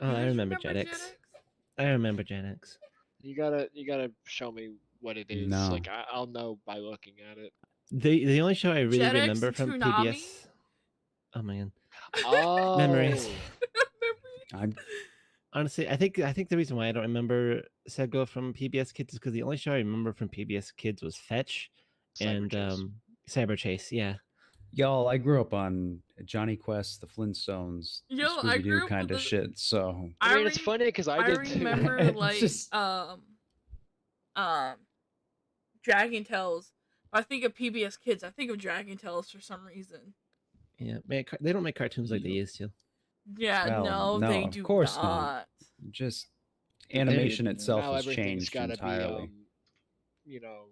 Oh, You I guys remember Jetix. I remember Jetix. You gotta show me what it is. No. Like I'll know by looking at it. The only show I really Jetix remember and from Toonami? PBS. Oh man. Oh, Memories. I'm Honestly, I think the reason why I don't remember Sego from PBS Kids is because the only show I remember from PBS Kids was Fetch and Cyber Cyber Chase. Yeah. y'all. I grew up on Johnny Quest, the Flintstones, Yo, I Scooby grew Doo up kind with of the- shit. So I mean, it's funny because I did too. remember It's like just- Dragon Tales. If I think of PBS Kids, I think of Dragon Tales for some reason. Yeah, they don't make cartoons like they used to. Yeah, Well, no, no, they of do course not. not. Just They animation did, itself Now has everything's changed got to be, entirely. you know,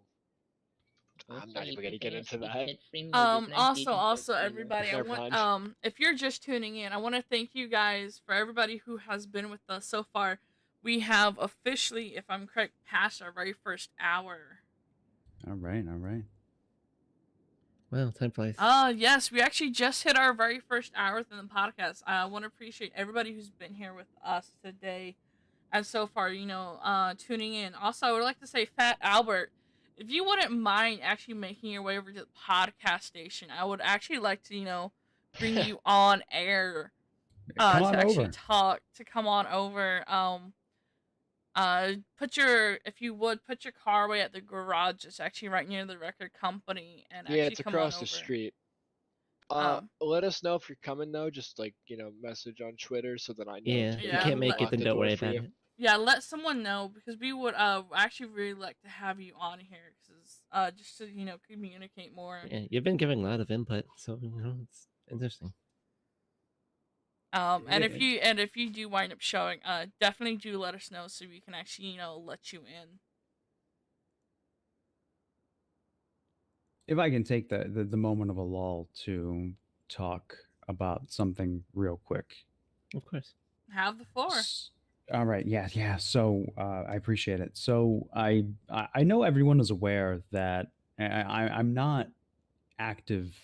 I'm Also, not you even gonna could get have into speak that. kid free movies, Also 1933. everybody, I Never want mind. if you're just tuning in, I want to thank you guys for everybody who has been with us so far. We have officially, if I'm correct, passed our very first hour. All right, all right. Well, time flies. Yes, we actually just hit our very first hour within the podcast. I want to appreciate everybody who's been here with us today and so far, tuning in. Also, I would like to say, Fat Albert, if you wouldn't mind actually making your way over to the podcast station, I would actually like to, bring you on air Come to on actually over. talk, to come on over. If you would, put your car away at the garage. It's actually right near the record company, and Yeah, actually it's come on across the over. street. Um, Let us know if you're coming though. Just like message on Twitter so that I know. Yeah, To if maybe you Yeah, can't make it, lock then the don't door worry for about you. it. Yeah, let someone know, because we would actually really like to have you on here, because just to communicate more. Yeah, you've been giving a lot of input, so it's interesting. And if you do wind up showing, definitely do let us know so we can actually let you in. If I can take the moment of a lull to talk about something real quick. Of course. Have the floor. All right, yeah. So I appreciate it. So I know everyone is aware that I'm not active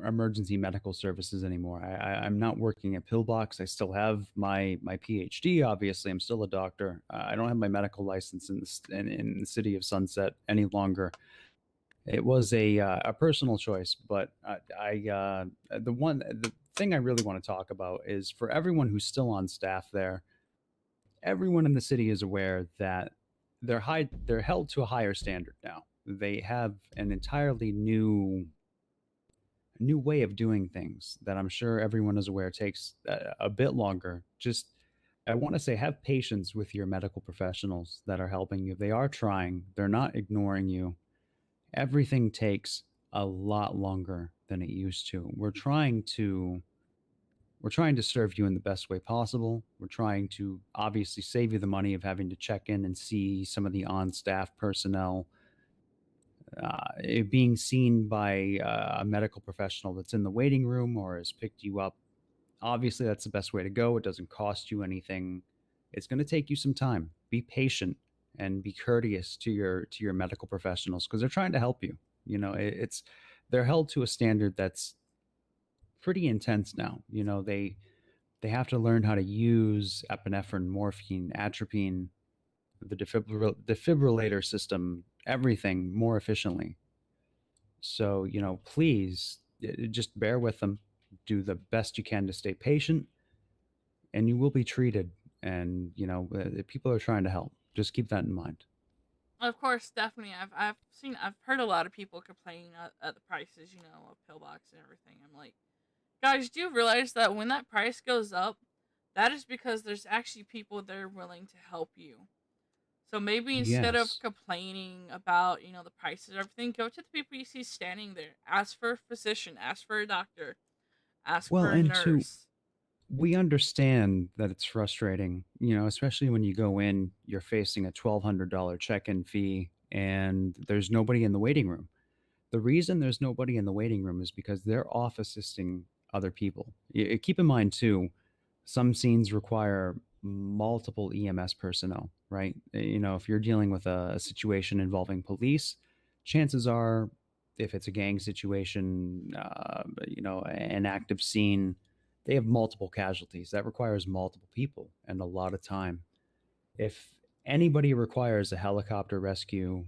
emergency medical services anymore. I'm not working at Pillbox. I still have my PhD. Obviously, I'm still a doctor. I don't have my medical license in the city of Sunset any longer. It was a personal choice, but the thing I really want to talk about is for everyone who's still on staff there. Everyone in the city is aware that they're held to a higher standard now. They have an entirely new way of doing things that I'm sure everyone is aware takes a bit longer. Just I want to say have patience with your medical professionals that are helping you. They are trying. They're not ignoring you. Everything takes a lot longer than it used to. We're trying to serve you in the best way possible. We're trying to obviously save you the money of having to check in and see some of the on-staff personnel. It being seen by a medical professional that's in the waiting room or has picked you up. Obviously, that's the best way to go. It doesn't cost you anything. It's going to take you some time. Be patient and be courteous to your medical professionals because they're trying to help you. They're held to a standard that's pretty intense now. They have to learn how to use epinephrine, morphine, atropine, the defibrillator system, everything more efficiently. So, please just bear with them. Do the best you can to stay patient, and you will be treated. And, people are trying to help. Just keep that in mind. Of course, definitely. I've heard a lot of people complaining at the prices, of pillbox and everything. I'm like, guys, do you realize that when that price goes up, that is because there's actually people that are willing to help you. So maybe instead of Yes. complaining about, the prices and everything, go to the people you see standing there. Ask for a physician, ask for a doctor, ask Well, for a and nurse. we understand that it's frustrating, especially when you go in, you're facing a $1,200 check-in fee and there's nobody in the waiting room. The reason there's nobody in the waiting room is because they're off assisting other people. Keep in mind too, some scenes require multiple EMS personnel, right? If you're dealing with a situation involving police, chances are, if it's a gang situation, an active scene, they have multiple casualties. That requires multiple people and a lot of time. If anybody requires a helicopter rescue,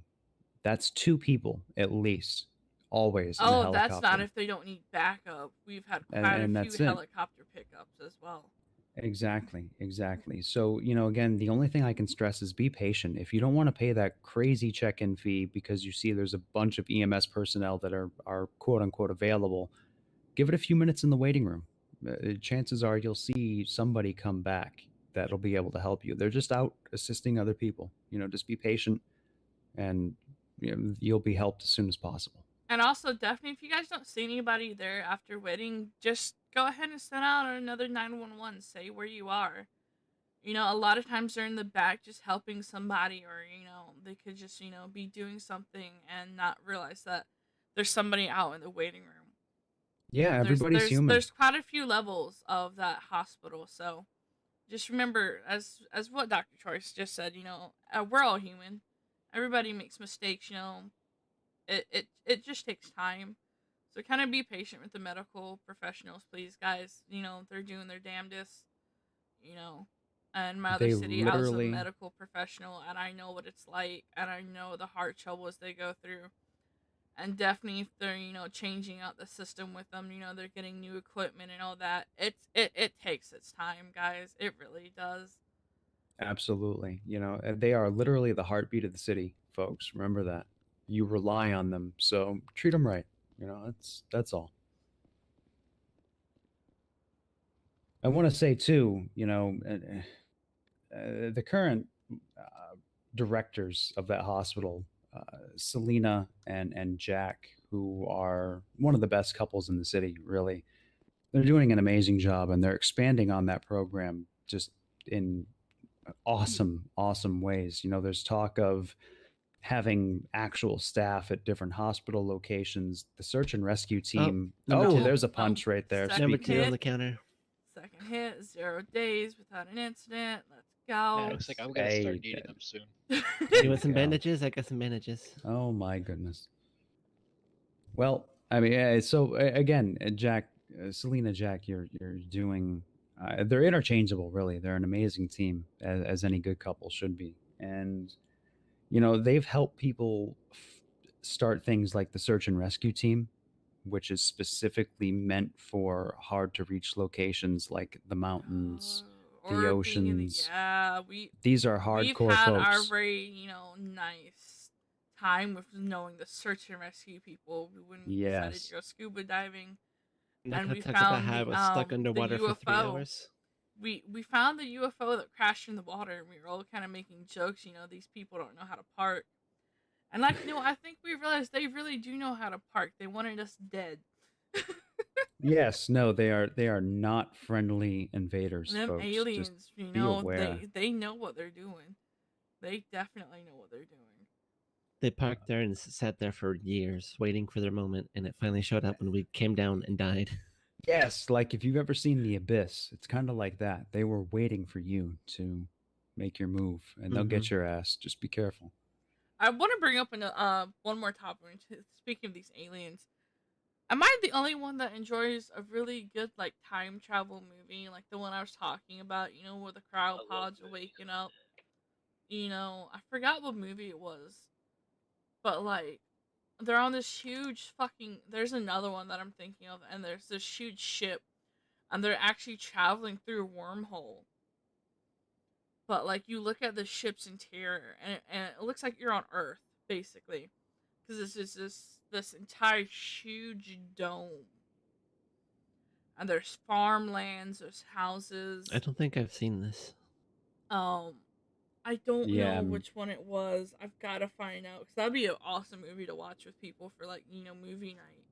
that's two people at least, always in a Oh, that's not helicopter. if they don't need backup. We've had And, quite a and few that's it. helicopter pickups as well. Exactly. So, again, the only thing I can stress is be patient. If you don't want to pay that crazy check-in fee because you see there's a bunch of EMS personnel that are quote unquote available, give it a few minutes in the waiting room. Chances are you'll see somebody come back that'll be able to help you. They're just out assisting other people. Just be patient and you'll be helped as soon as possible. And also, definitely, if you guys don't see anybody there after waiting, just go ahead and send out another 911. Say where you are. You know, a lot of times they're in the back just helping somebody, or, you know, they could just, you know, be doing something and not realize that there's somebody out in the waiting room. Yeah, There's everybody's there's human. there's quite a few levels of that hospital, so just remember, as what Dr. Choice just said, you know, we're all human. Everybody makes mistakes, you know. It just takes time. So kind of be patient with the medical professionals, please, guys. You know, they're doing their damnedest, you know. And my other They city, I was a literally, medical professional, and I know what it's like, and I know the heart troubles they go through. And definitely, if they're, you know, changing out the system with them, you know, they're getting new equipment and all that. It takes its time, guys. It really does. absolutely, they are literally the heartbeat of the city, folks. Remember that. You rely on them, so treat them right. That's all. I want to say too, the current directors of that hospital, Selena and Jack, who are one of the best couples in the city, really. They're doing an amazing job, and they're expanding on that program just in awesome, awesome ways. There's talk of having actual staff at different hospital locations. The search and rescue team. number Oh, two. there's a punch right there. Number Second two on hit. the counter. Second hit, 0 days without an incident. Let's Yeah, it go. looks like I'm gonna start needing them soon. You want some Yeah. bandages? I got some bandages. Oh my goodness. Well, I mean, so again, Jack, Selena, Jack, you're doing. They're interchangeable, really. They're an amazing team, as any good couple should be, and they've helped people start things like the search and rescue team, which is specifically meant for hard to reach locations like the mountains, the Or being in the, oceans. yeah, These are we've hardcore had our folks. very, you know, nice time with knowing the search and rescue people when we decided to Yes. go scuba diving, I'm not and gonna we talk about found how I was stuck the underwater for 3 UFO. hours. We found the UFO that crashed in the water, and we were all kind of making jokes. You know, these people don't know how to park, and like, you know, I think we realized they really do know how to park. They wanted us dead. Yes, no, they are not friendly invaders, Them folks. Just aliens, you be know, aware. they know what they're doing. They definitely know what they're doing. They parked there and sat there for years, waiting for their moment, and it finally showed up when we came down and died. Yes, like if you've ever seen The Abyss, it's kind of like that. They were waiting for you to make your move, and they'll get your ass. Just be careful. I want to bring up one more topic. Speaking of these aliens, am I the only one that enjoys a really good like time travel movie, like the one I was talking about? You know, where the cryopods are waking up. You know, I forgot what movie it was, but like they're on this huge fucking. There's another one that I'm thinking of, and there's this huge ship, and they're actually traveling through a wormhole. But like you look at the ship's interior, and it looks like you're on Earth basically, because this is this entire huge dome, and there's farmlands, there's houses. I don't think I've seen this. I don't Yeah, know which one it was. I've got to find out, because that'd be an awesome movie to watch with people for, like, you know, movie night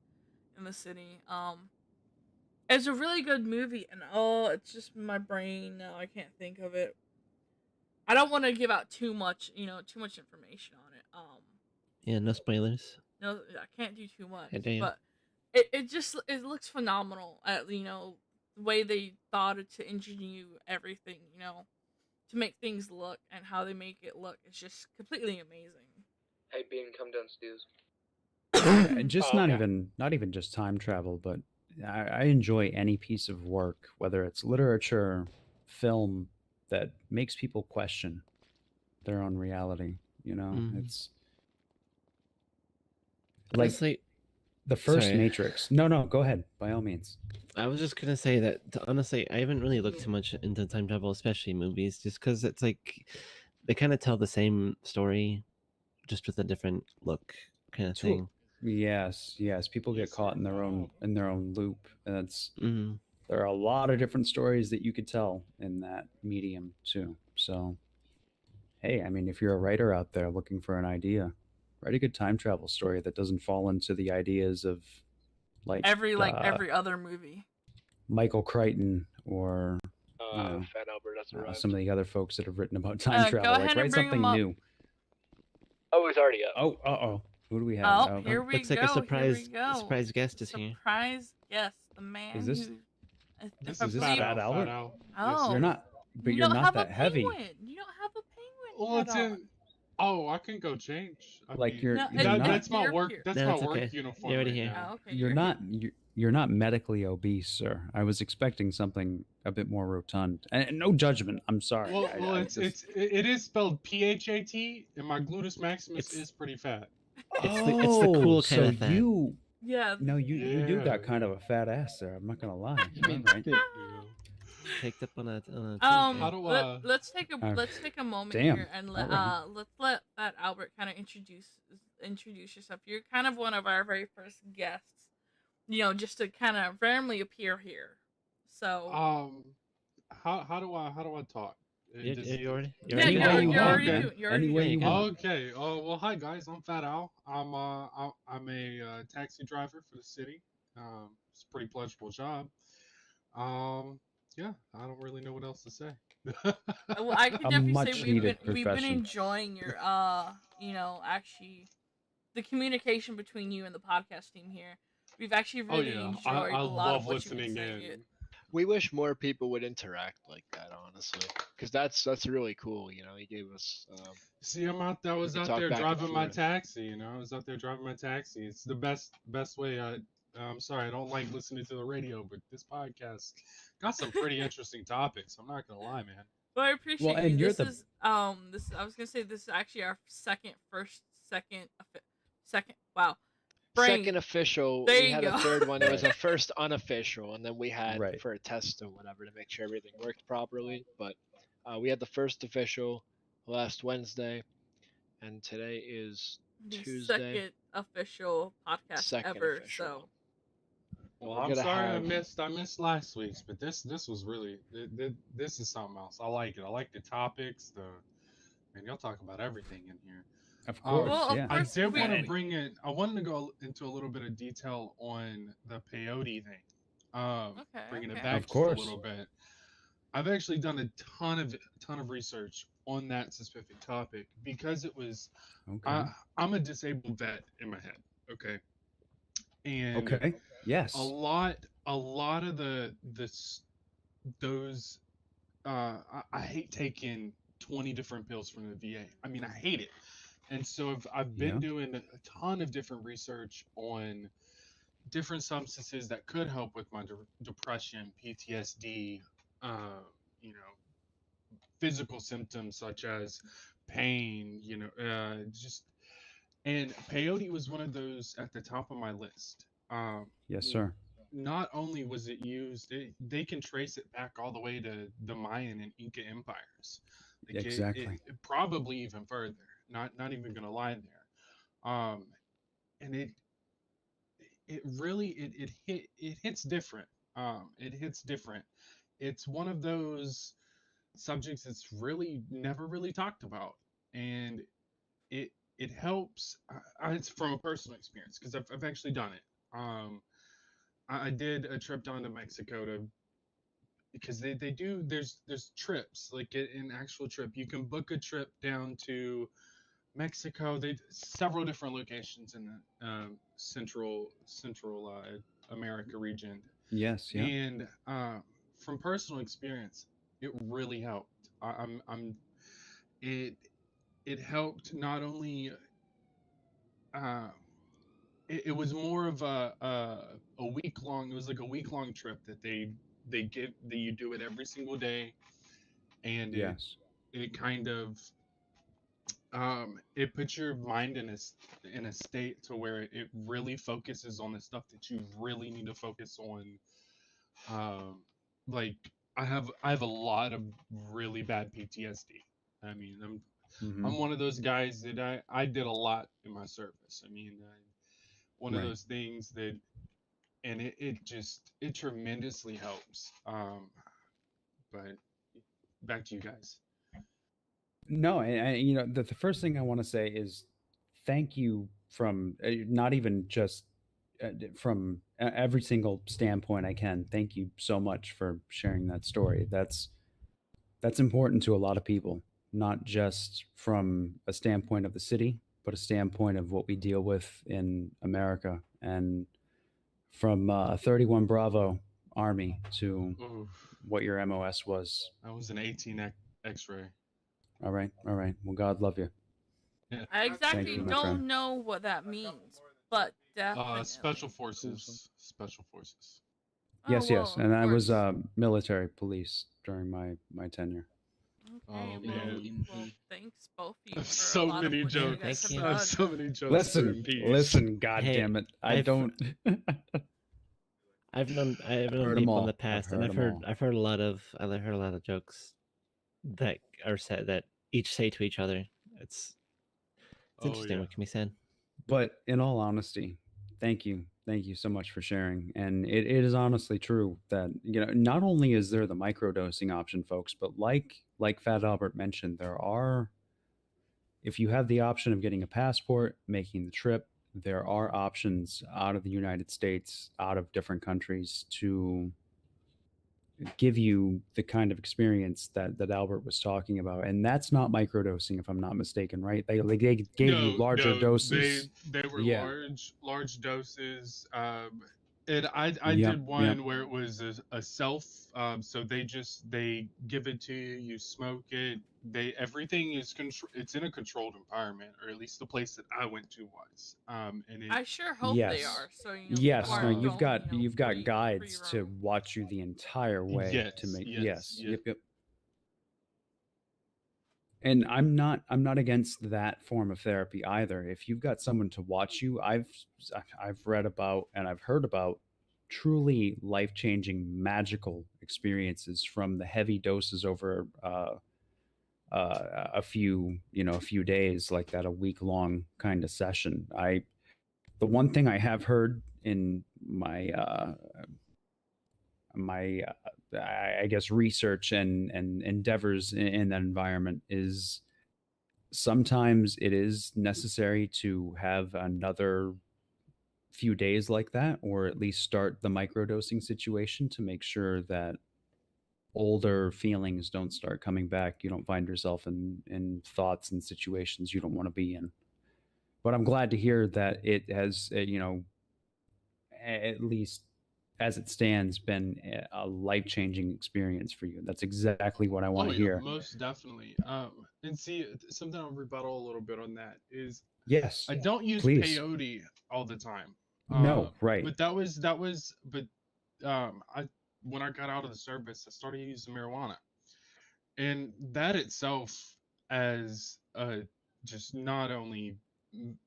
in the city. It's a really good movie, and it's just my brain now. I can't think of it. I don't want to give out too much, you know, too much information on it. Yeah, no spoilers. No, I can't do too much, Hey, damn. but it looks phenomenal. You know, the way they thought it to engineer everything, you know, to make things look, and how they make it look is just completely amazing. Hey, Bean, come downstairs. And just Oh, okay. not even just time travel, but I enjoy any piece of work, whether it's literature, film, that makes people question their own reality. It's like Honestly, the first sorry. Matrix. No, go ahead, by all means. I was just gonna say that honestly, I haven't really looked too much into time travel, especially movies, just because it's like they kind of tell the same story, just with a different look, kind of To- thing. Yes, people get caught in their own loop, and Mm-hmm. there are a lot of different stories that you could tell in that medium too. So, hey, I mean, if you're a writer out there looking for an idea, write a good time travel story that doesn't fall into the ideas of like every other movie. Michael Crichton or you know Fat Albert has arrived. some of the other folks that have written about time Go travel. ahead Like and write bring 'em something up. new. Oh, he's already up. Oh, who do we have? Oh, here we Looks go. like a Here we go. surprise guest is here. Surprise guest, the man Is this- who. This I is this believe- Fat Albert? Al. Oh. You're not, but you you're don't not have that a heavy. penguin. You don't have a penguin. Well, hat it's on. in. Oh, I can go change. I Like mean, you're No, you're it's- not that's my You're work. here. That's No, my it's work okay. uniform. You're already right here. now. Oh, okay. you're not you're not medically obese, sir. I was expecting something a bit more rotund. And no judgment. I'm sorry. Well, I it is spelled PHAT, and my gluteus maximus It's- is pretty fat. It's the cool kind so of fat. you Yeah. no you do Yeah. got kind of a fat ass there. I'm not gonna lie. I mean, All right. Yeah. Picked up on a How do let's take a moment damn. here and Alright. let's let that Albert kind of introduce yourself. You're kind of one of our very first guests, just to kind of randomly appear here. So how do I talk? You already? yeah, Any way you you're want, already man. doing. You're Any already way doing you it. want. Okay. Oh well, hi guys. I'm Fat Al. I'm a taxi driver for the city. It's a pretty pleasurable job. Yeah, I don't really know what else to say. Well, I can A definitely much say needed we've been profession. enjoying your actually the communication between you and the podcast team here. We've actually Oh really yeah, enjoyed I a lot love of what you've been listening saying. in. We wish more people would interact like that, honestly, because that's really cool. You know, he gave us. See, I was can out talk there back and driving my forth. taxi. I was out there driving my taxi. It's the best way. I'm sorry, I don't like listening to the radio, but this podcast got some pretty interesting topics. I'm not gonna lie, man. Well, I appreciate Well, you. and you're This the- is this I was gonna say this is actually our second. Wow. Brain. Second official. There We you had go. a third one. It was a first unofficial, and then we had Right. for a test or whatever to make sure everything worked properly. But we had the first official last Wednesday, and today is The Tuesday. second official podcast Second ever. official. So Well, We're I'm gonna sorry have- I missed last week's, but this was really this is something else. I like it. I like the topics. And y'all talk about everything in here. Of Oh, course, well, of yeah. I course, did we- want to bring in. I wanted to go into a little bit of detail on the peyote thing. Okay, Bringing okay. it back Of just course. a little bit. I've actually done a ton of research on that specific topic because it was. Okay. I'm a disabled vet in my head. Okay. And Okay. Yes. a lot of those I hate taking 20 different pills from the VA. I mean, I hate it. And so I've been Yeah. doing a ton of different research on different substances that could help with my depression, PTSD, you know, physical symptoms such as pain, just and peyote was one of those at the top of my list. Yes, sir. Not only was it used, they can trace it back all the way to the Mayan and Inca empires. Like Exactly. it probably even further. Not even gonna lie there. And it really it hits different. It hits different. It's one of those subjects that's really never really talked about, and it helps. It's from a personal experience because I've actually done it. I did a trip down to Mexico because they do there's trips like an actual trip. You can book a trip down to Mexico. They several different locations in the central America region. Yes. Yeah. And from personal experience, it really helped. It helped not only. It was more of a week long. It was like a week long trip that they give that you do it every single day, and Yes. it kind of it puts your mind in a state to where it really focuses on the stuff that you really need to focus on. Like I have a lot of really bad PTSD. I mean, Mhm. I'm one of those guys that I did a lot in my service. I mean, one of Right. those things that, and it tremendously helps. But back to you guys. No, and the first thing I want to say is thank you from not even just from every single standpoint I can. Thank you so much for sharing that story. That's important to a lot of people, not just from a standpoint of the city, but a standpoint of what we deal with in America. And from 31 Bravo Army to Oof, what your MOS was. that was an 18 X-ray. All right. All right. Well, God love you. Yeah. I exactly you, my don't friend. know what that means, but definitely. Special Awesome. forces. Special forces. Oh, Yes, yes. well, And of I was course. military police during my tenure. Okay, Oh well, man, MP. thanks both of I you have for a so lot of many what you Yeah, guys jokes. thank have you. I have done. so many jokes for Listen, MP. listen, God Hey, damn it. I I've don't. I've known heard them people in all. the I've past, and heard them all. I've heard a lot of jokes that are said that each say to each other. It's Oh interesting yeah. what can be said. But in all honesty, thank you. Thank you so much for sharing. And it is honestly true that, not only is there the microdosing option, folks, but like Fat Albert mentioned, there are, if you have the option of getting a passport, making the trip, there are options out of the United States, out of different countries to give you the kind of experience that Albert was talking about. And that's not microdosing, if I'm not mistaken, right? They gave you No, larger no, doses. they were Yeah. large doses. And I Yep. did Yep. one where it was a self. So they give it to you, you smoke it. Everything is it's in a controlled environment, or at least the place that I went to was. And it I sure hope they Yes. are. So people Yes. No, aren't um you've going, got you've got free guides to roam. watch you the entire way to yes, make yes, yes. yes. Yep, yep. And I'm not against that form of therapy either. If you've got someone to watch you, I've read about and I've heard about truly life-changing magical experiences from the heavy doses over a few days, like that, a week long kind of session. The one thing I have heard in my I guess research and endeavors in that environment is sometimes it is necessary to have another few days like that, or at least start the microdosing situation to make sure that older feelings don't start coming back. You don't find yourself in thoughts and situations you don't want to be in. But I'm glad to hear that it has, at least as it stands, been a life changing experience for you. That's exactly what I want Oh to yeah, hear. most definitely. And see, something I'll rebuttal a little bit on that is Yes, I don't use please. peyote all the time. No, right. But but I when I got out of the service, I started using marijuana, and that itself as just not only m-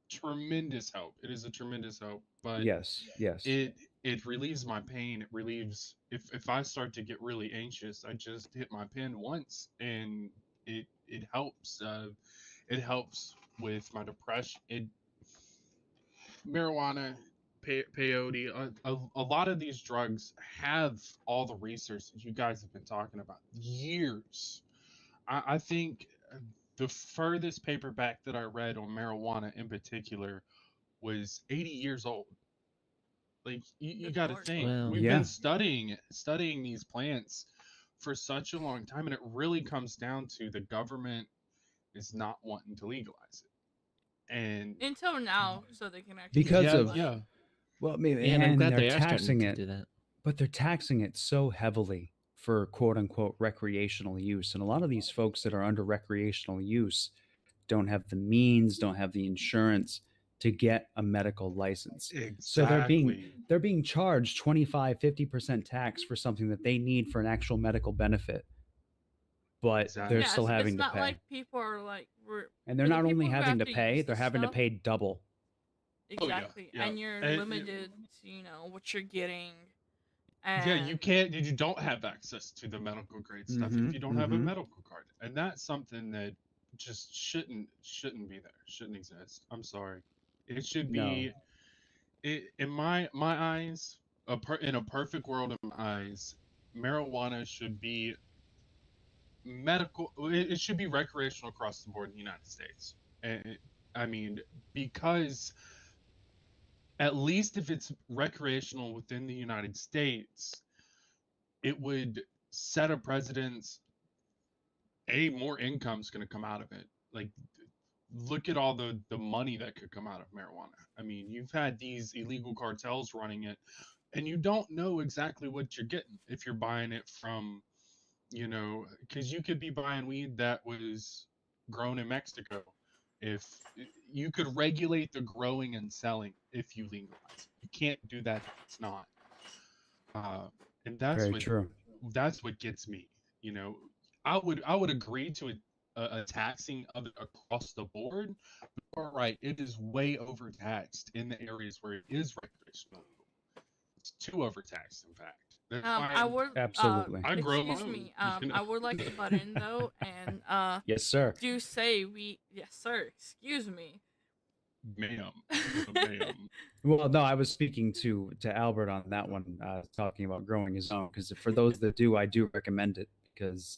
tremendous help. It is a tremendous help, but Yes, yes. it relieves my pain. It relieves if I start to get really anxious, I just hit my pen once, and it helps. It helps with my depression. Marijuana, peyote, a lot of these drugs have all the research that you guys have been talking about years. I think the furthest paperback that I read on marijuana in particular was 80 years old. Like you Good got to lord. think Well, we've Yeah. been studying these plants for such a long time, and it really comes down to the government is not wanting to legalize it. And Until now, so they can actually Because yeah, of, legalize yeah, it. well, maybe, yeah, and I'm and glad they're they are starting taxing to it, do that. but they're taxing it so heavily for quote unquote recreational use. And a lot of these folks that are under recreational use don't have the means, don't have the insurance to get a medical license. So exactly. they're being charged 25-50% tax for something that they need for an actual medical benefit, but they're Exactly. Yeah, still it's having to not like pay. people are like And they're for the not people only who having to have to pay, use they're this having to stuff. pay double. Oh yeah, Exactly, yeah. and you're And limited to what you're getting, yeah, you and can't. You don't have access to the medical grade stuff if Mm-hmm. you don't have a Mm-hmm. medical card, and that's something that just shouldn't be there. Shouldn't exist. I'm sorry. It should No. be. In my eyes, in a perfect world, in my eyes, marijuana should be medical. It should be recreational across the board in the United States. And I mean, because at least if it's recreational within the United States, it would set a precedence. More income's going to come out of it. Like, look at all the money that could come out of marijuana. I mean, you've had these illegal cartels running it, and you don't know exactly what you're getting if you're buying it from, because you could be buying weed that was grown in Mexico. If you could regulate the growing and selling if you legalize it, you can't do that if it's not. And Very true. that's what gets me. You know, I would agree to a taxing of it across the board. But you're right, it is way overtaxed in the areas where it is recreational. It's too overtaxed, in fact. That's I why would Absolutely. I grow excuse mine. me. I would like to butt in though, and Yes, sir. do say yes, sir. Excuse me. Ma'am, ma'am. Well, no, I was speaking to Albert on that one, talking about growing his own. Because for those that do, I do recommend it because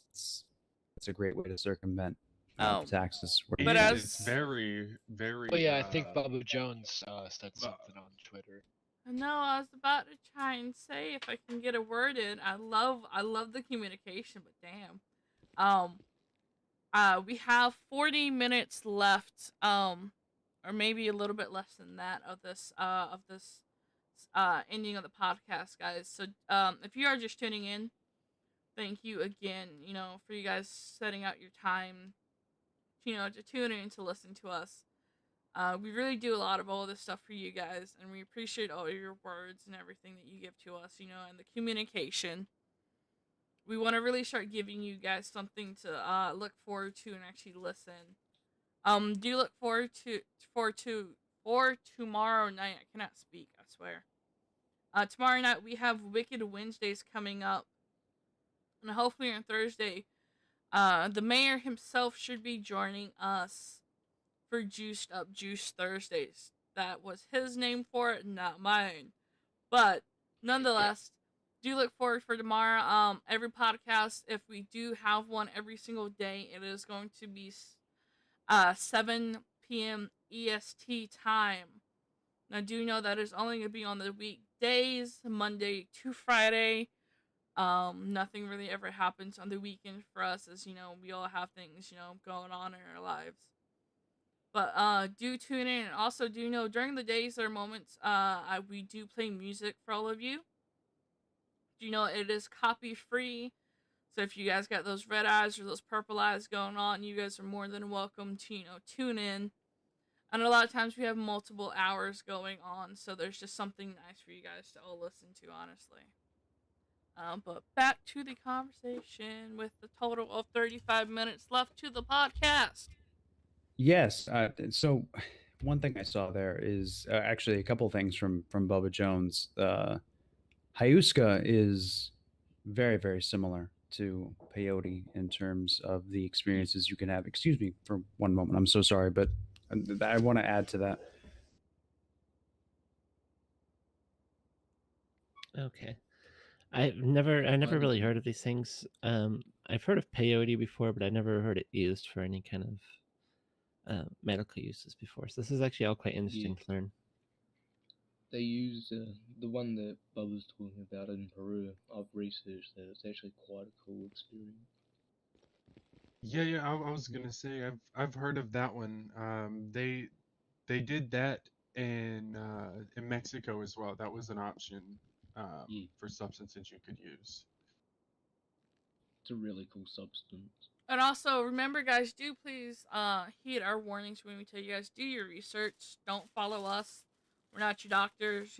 it's a great way to circumvent the taxes. But It's as very, very. But yeah, I think Bubba Jones said something on Twitter. no, I was about to try and say if I can get a word in. I love the communication, but damn. We have 40 minutes left, or maybe a little bit less than that of this ending of the podcast, guys. So, if you are just tuning in, thank you again, for you guys setting out your time, to tune in to listen to us. We really do a lot of all this stuff for you guys, and we appreciate all your words and everything that you give to us, and the communication. We want to really start giving you guys something to look forward to and actually listen. Do look forward for tomorrow night. I cannot speak, I swear. Tomorrow night we have Wicked Wednesdays coming up, and hopefully on Thursday, the mayor himself should be joining us for Juiced Up Juice Thursdays. That was his name for it, not mine. But nonetheless, do look forward for tomorrow. Every podcast, if we do have one every single day, it is going to be 7 p.m. EST time. Now, do know that is only going to be on the weekdays, Monday to Friday. Nothing really ever happens on the weekend for us, as we all have things going on in our lives. But do tune in, and also do know during the days there are moments we do play music for all of you. Do it is copy free. So if you guys got those red eyes or those purple eyes going on, you guys are more than welcome to tune in. And a lot of times we have multiple hours going on, so there's just something nice for you guys to all listen to, honestly. But back to the conversation with the total of 35 minutes left to the podcast. Yes. So one thing I saw there is actually a couple things from Bubba Jones. Hyuska is very, very similar to peyote in terms of the experiences you can have. Excuse me for one moment. I'm so sorry, but I want to add to that. Okay. I never really heard of these things. I've heard of peyote before, but I never heard it used for any kind of medical uses before. So this is actually all quite interesting to learn. They use the one that Bob was talking about in Peru. I've researched that. It's actually quite a cool experience. Yeah. I was gonna say I've heard of that one. They did that in Mexico as well. That was an option for substances you could use. It's a really cool substance. And also, remember, guys, do please heed our warnings when we tell you guys, do your research. Don't follow us. We're not your doctors,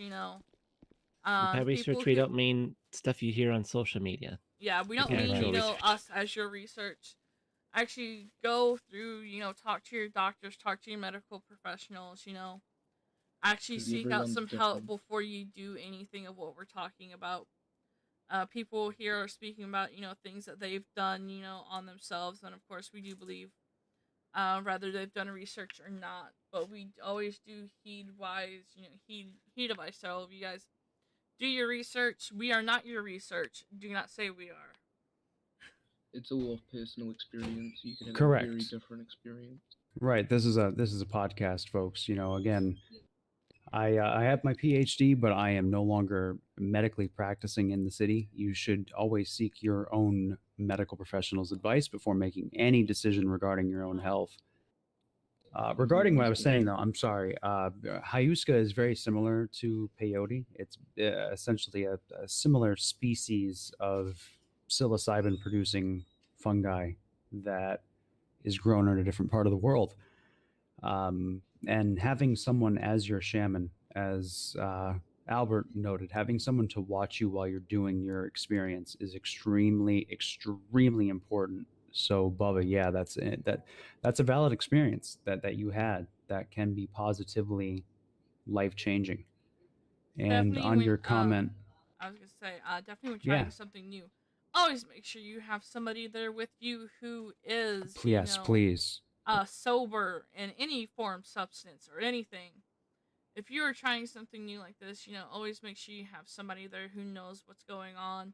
By research, we don't mean stuff you hear on social media. Yeah, we don't mean, us as your research. Actually, go through, talk to your doctors, talk to your medical professionals, Actually seek out some help before you do anything of what we're talking about. People here are speaking about, things that they've done, on themselves. And of course, we do believe, whether they've done research or not. But we always do heed of ourselves. You guys do your research. We are not your research. Do not say we are. It's all of personal experience. You can have Correct. a very different experience. Right. This is a podcast, folks. Again, I have my PhD, but I am no longer medically practicing in the city. You should always seek your own medical professional's advice before making any decision regarding your own health. Regarding what I was saying, though, I'm sorry. Hyuska is very similar to peyote. It's essentially a similar species of psilocybin producing fungi that is grown in a different part of the world. And having someone as your shaman, as Albert noted, having someone to watch you while you're doing your experience is extremely, extremely important. So, Bubba, yeah, that's it. That's a valid experience that you had that can be positively life changing. And Definitely on when your comment, I was gonna say, definitely when yeah, trying something new, always make sure you have somebody there with you who is, yes, please, sober in any form, substance, or anything. If you are trying something new like this, always make sure you have somebody there who knows what's going on,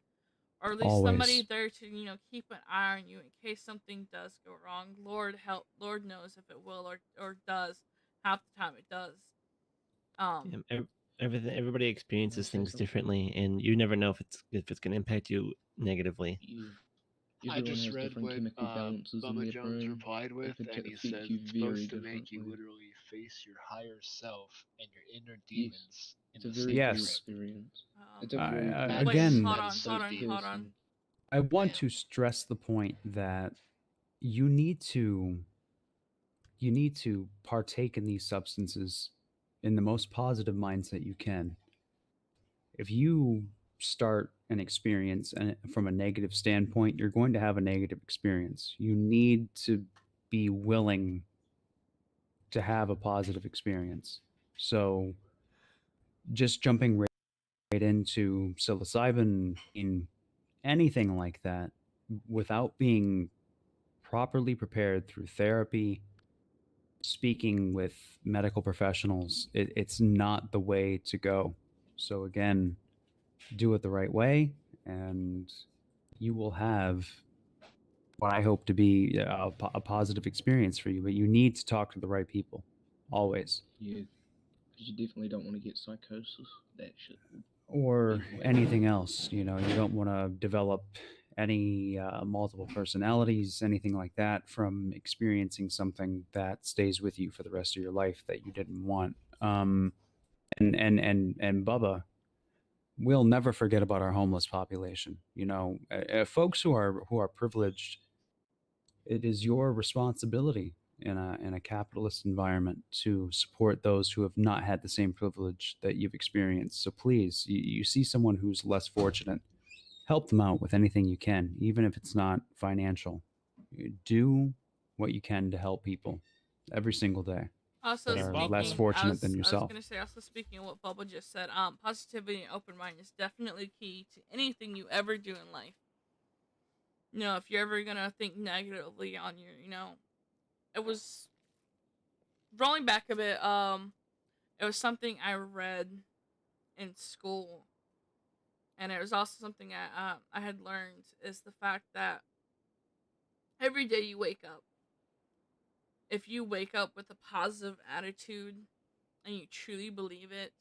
or at least somebody always. there to, keep an eye on you in case something does go wrong. Lord help, Lord knows if it will or does. Half the time it does. Um, Everybody experiences say things something? differently, and you never know if it's going to impact you negatively. Yeah. I Everyone just has read different what chemical balances in Bubba their Jones brain replied with, that and he affect says you it's very supposed to make you differently. literally face your higher self and your inner Yes, demons in it's a the very same cool Yes. trip. experience. It's a um, very cool That wait, is Again, hold that is on, so hold on, deep. hold on. person. I want to stress the point that you need to you need to partake in these substances in the most positive mindset you can. If you start an experience and from a negative standpoint, you're going to have a negative experience. You need to be willing to have a positive experience. So just jumping right into psilocybin in anything like that without being properly prepared through therapy, speaking with medical professionals, it's not the way to go. So, again, do it the right way, and you will have what I hope to be a positive experience for you. But you need to talk to the right people, always. Yeah, because you definitely don't want to get psychosis. That shit will Or be way anything else. You don't want to develop any multiple personalities, anything like that, from experiencing something that stays with you for the rest of your life that you didn't want. And Bubba, we'll never forget about our homeless population. Folks who are privileged, it is your responsibility in a capitalist environment to support those who have not had the same privilege that you've experienced. So please, you see someone who's less fortunate, help them out with anything you can, even if it's not financial. Do what you can to help people every single day Also that Hey are Bub, less speaking, fortunate than I was yourself. gonna say, also speaking of what Bubba just said, positivity and open mind is definitely key to anything you ever do in life. If you're ever gonna think negatively on it was rolling back a bit. It was something I read in school, and it was also something I had learned is the fact that every day you wake up, if you wake up with a positive attitude and you truly believe it,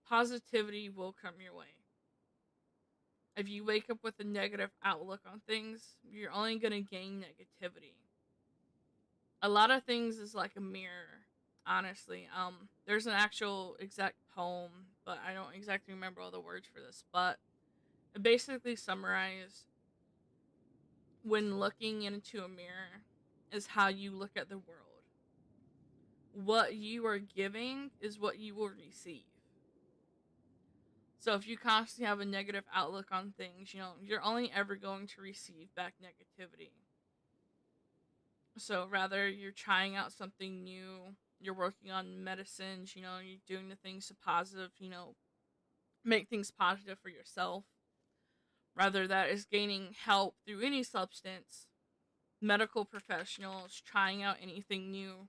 positivity will come your way. If you wake up with a negative outlook on things, you're only going to gain negativity. A lot of things is like a mirror, honestly. There's an actual exact poem, but I don't exactly remember all the words for this, but it basically summarizes when looking into a mirror is how you look at the world. What you are giving is what you will receive. So if you constantly have a negative outlook on things, you're only ever going to receive back negativity. So rather you're trying out something new, you're working on medicines, you're doing the things to positive, make things positive for yourself. Rather that is gaining help through any substance, medical professionals, trying out anything new.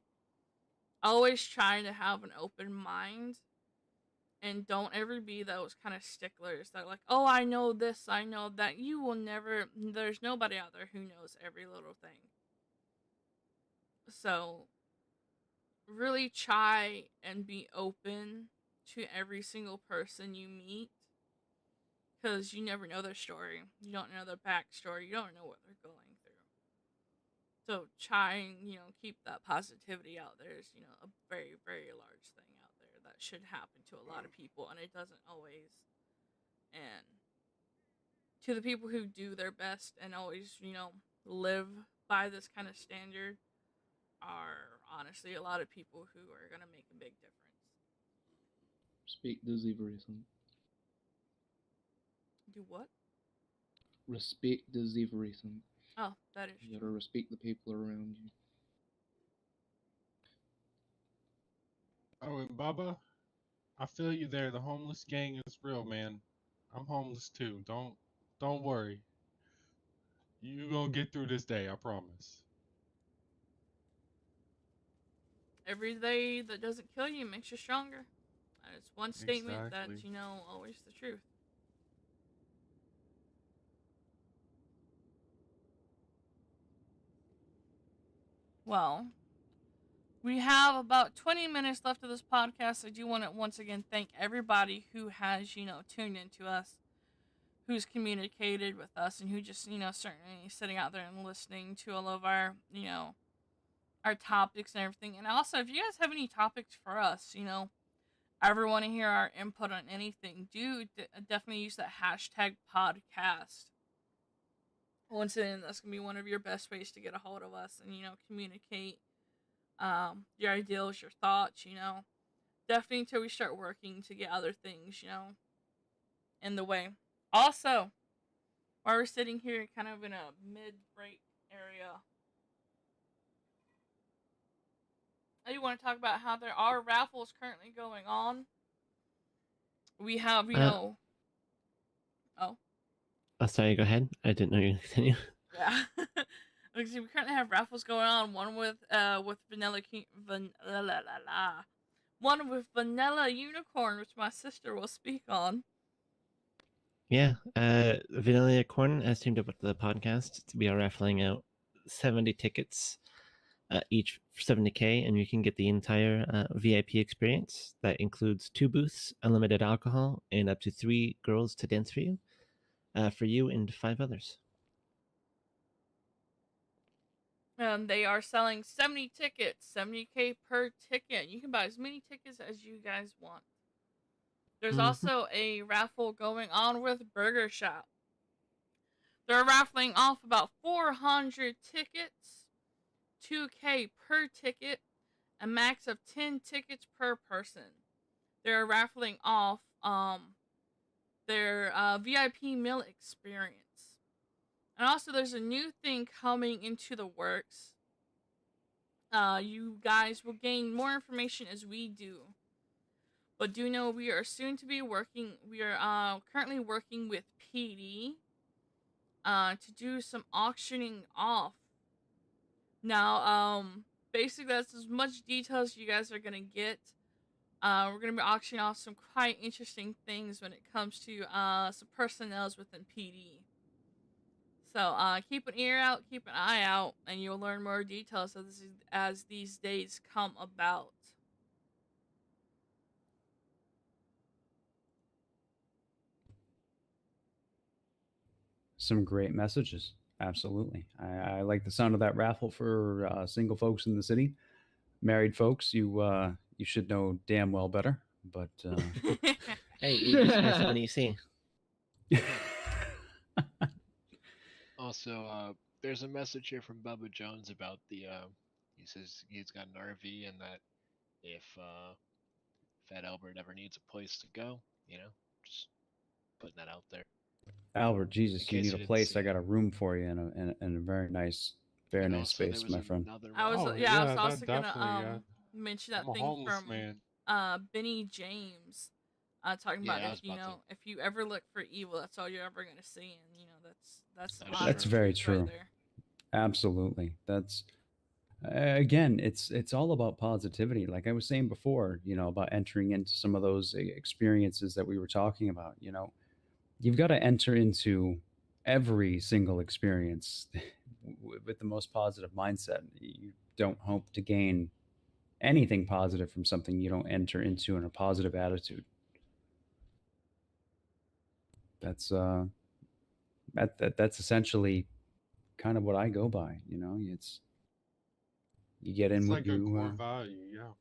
Always trying to have an open mind and don't ever be those kind of sticklers that are like, oh, I know this, I know that. You will never, there's nobody out there who knows every little thing. So really try and be open to every single person you meet, because you never know their story. You don't know their backstory. You don't know what they're going through. So try and, keep that positivity out there is, a very, very large thing out there that should happen to a lot of people, and it doesn't always. And to the people who do their best and always, live by this kind of standard are honestly a lot of people who are going to make a big difference. Respect is everything. Do what? Respect is everything. Oh, that is You true. gotta respect the people around you. Oh, and Bubba, I feel you there. The homeless gang is real, man. I'm homeless too. Don't worry. You gonna get through this day, I promise. Every day that doesn't kill you makes you stronger. And it's one statement Exactly. that's, always the truth. Well, we have about 20 minutes left of this podcast. I do want to once again thank everybody who has, tuned into us, who's communicated with us, and who just, certainly sitting out there and listening to all of our, our topics and everything. And also, if you guys have any topics for us, ever want to hear our input on anything, do definitely use that hashtag podcast. Once again, that's going to be one of your best ways to get a hold of us and, communicate your ideals, your thoughts, definitely until we start working to get other things, in the way. Also, while we're sitting here kind of in a mid-break area, I do want to talk about how there are raffles currently going on. We have, oh. Oh, sorry, go ahead. I didn't know you were going to continue. Yeah. We currently have raffles going on. One with one with Vanilla Unicorn, which my sister will speak on. Yeah, Vanilla Unicorn has teamed up with the podcast to be raffling out 70 tickets, each for 70K, and you can get the entire VIP experience. That includes 2 booths, unlimited alcohol, and up to 3 girls to dance for you and 5 others. They are selling 70 tickets, 70K per ticket. You can buy as many tickets as you guys want. There's also a raffle going on with Burger Shop. They're raffling off about 400 tickets, 2K per ticket, a max of 10 tickets per person. They're raffling off their VIP meal experience. And also, there's a new thing coming into the works. You guys will gain more information as we do. But do know we are soon to be working. We are currently working with PD to do some auctioning off. Now, basically, that's as much details you guys are gonna get. We're gonna be auctioning off some quite interesting things when it comes to some personnels within PD. So keep an ear out, keep an eye out, and you'll learn more details as these days come about. Some great messages. Absolutely. I like the sound of that raffle for single folks in the city. Married folks, you should know damn well better. But Hey, you just miss when you see. Also, there's a message here from Bubba Jones about the. He says he's got an RV and that if Fat Albert ever needs a place to go, just putting that out there. Albert, In Jesus, you case need you a didn't place. see I it. got a room for you in a very nice, very And nice also, there space, was my friend. another I was one. Oh, I yeah, was that also gonna definitely, mention I'm that a thing homeless from man. Benny James, talking Yeah, about I if was about to. if you ever look for evil, that's all you're ever gonna see, and that's That's honest That's very truth right true. there. Absolutely. That's again, it's all about positivity. Like I was saying before, about entering into some of those experiences that we were talking about. You've got to enter into every single experience with the most positive mindset. You don't hope to gain anything positive from something you don't enter into in a positive attitude. That's that's essentially kind of what I go by. It's you get in It's what like a you core value, yeah.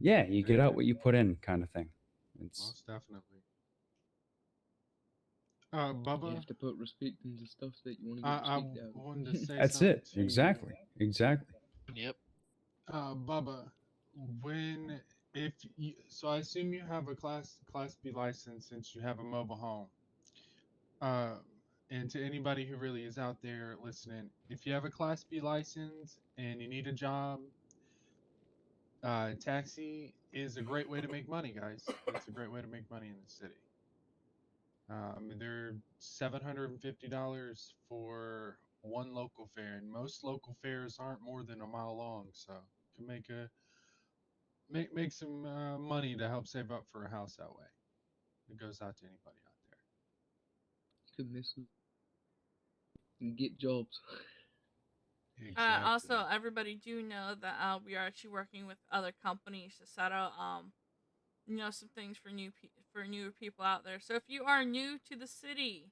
yeah, you get out what you put in, kind of thing. It's Most definitely. You Bubba, have to put respect into stuff that you want to I, get I respect out wanted to of. say that's something it. to you. Exactly. Yep. Bubba, when if you, so I assume you have a class B license since you have a mobile home. Uh, and to anybody who really is out there listening, if you have a class B license and you need a job, taxi is a great way to make money, guys. It's a great way to make money in the city. They're $750 for one local fare, and most local fares aren't more than a mile long, so you can make some money to help save up for a house that way. It goes out to anybody out Could miss it and get jobs. there. Exactly. Also, everybody do know that we are actually working with other companies to set out some things for for newer people out there. So if you are new to the city,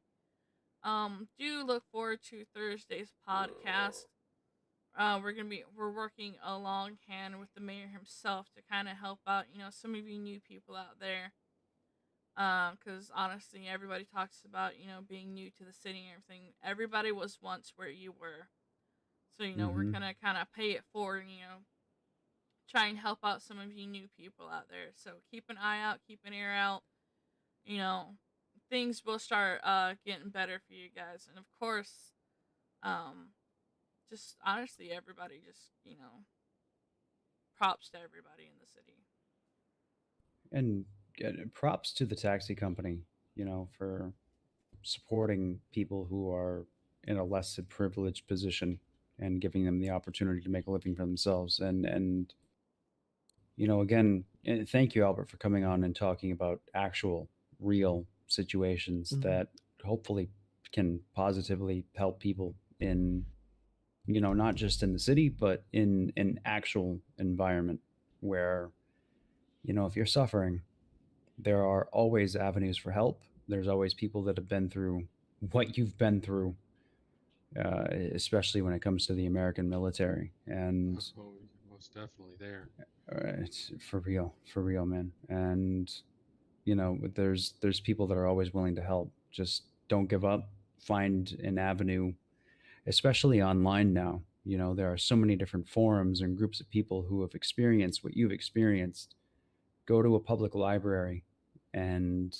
do look forward to Thursday's podcast. We're working along hand with the mayor himself to kind of help out some of you new people out there. Because honestly, everybody talks about being new to the city and everything. Everybody was once where you were, so we're Hmm. gonna kind of pay it forward. Try and help out some of you new people out there. So keep an eye out, keep an ear out. You know, things will start getting better for you guys, and of course, um, just honestly, everybody just props to everybody in the city. And props to the taxi company, for supporting people who are in a less privileged position and giving them the opportunity to make a living for themselves. And again, thank you, Albert, for coming on and talking about actual, real situations Mhm. that hopefully can positively help people in, not just in the city, but in an actual environment where, if you're suffering, there are always avenues for help. There's always people that have been through what you've been through, especially when it comes to the American military. And Oh, most definitely there. it's for real, man. And there's people that are always willing to help. Just don't give up. Find an avenue, especially online now. There are so many different forums and groups of people who have experienced what you've experienced. Go to a public library, and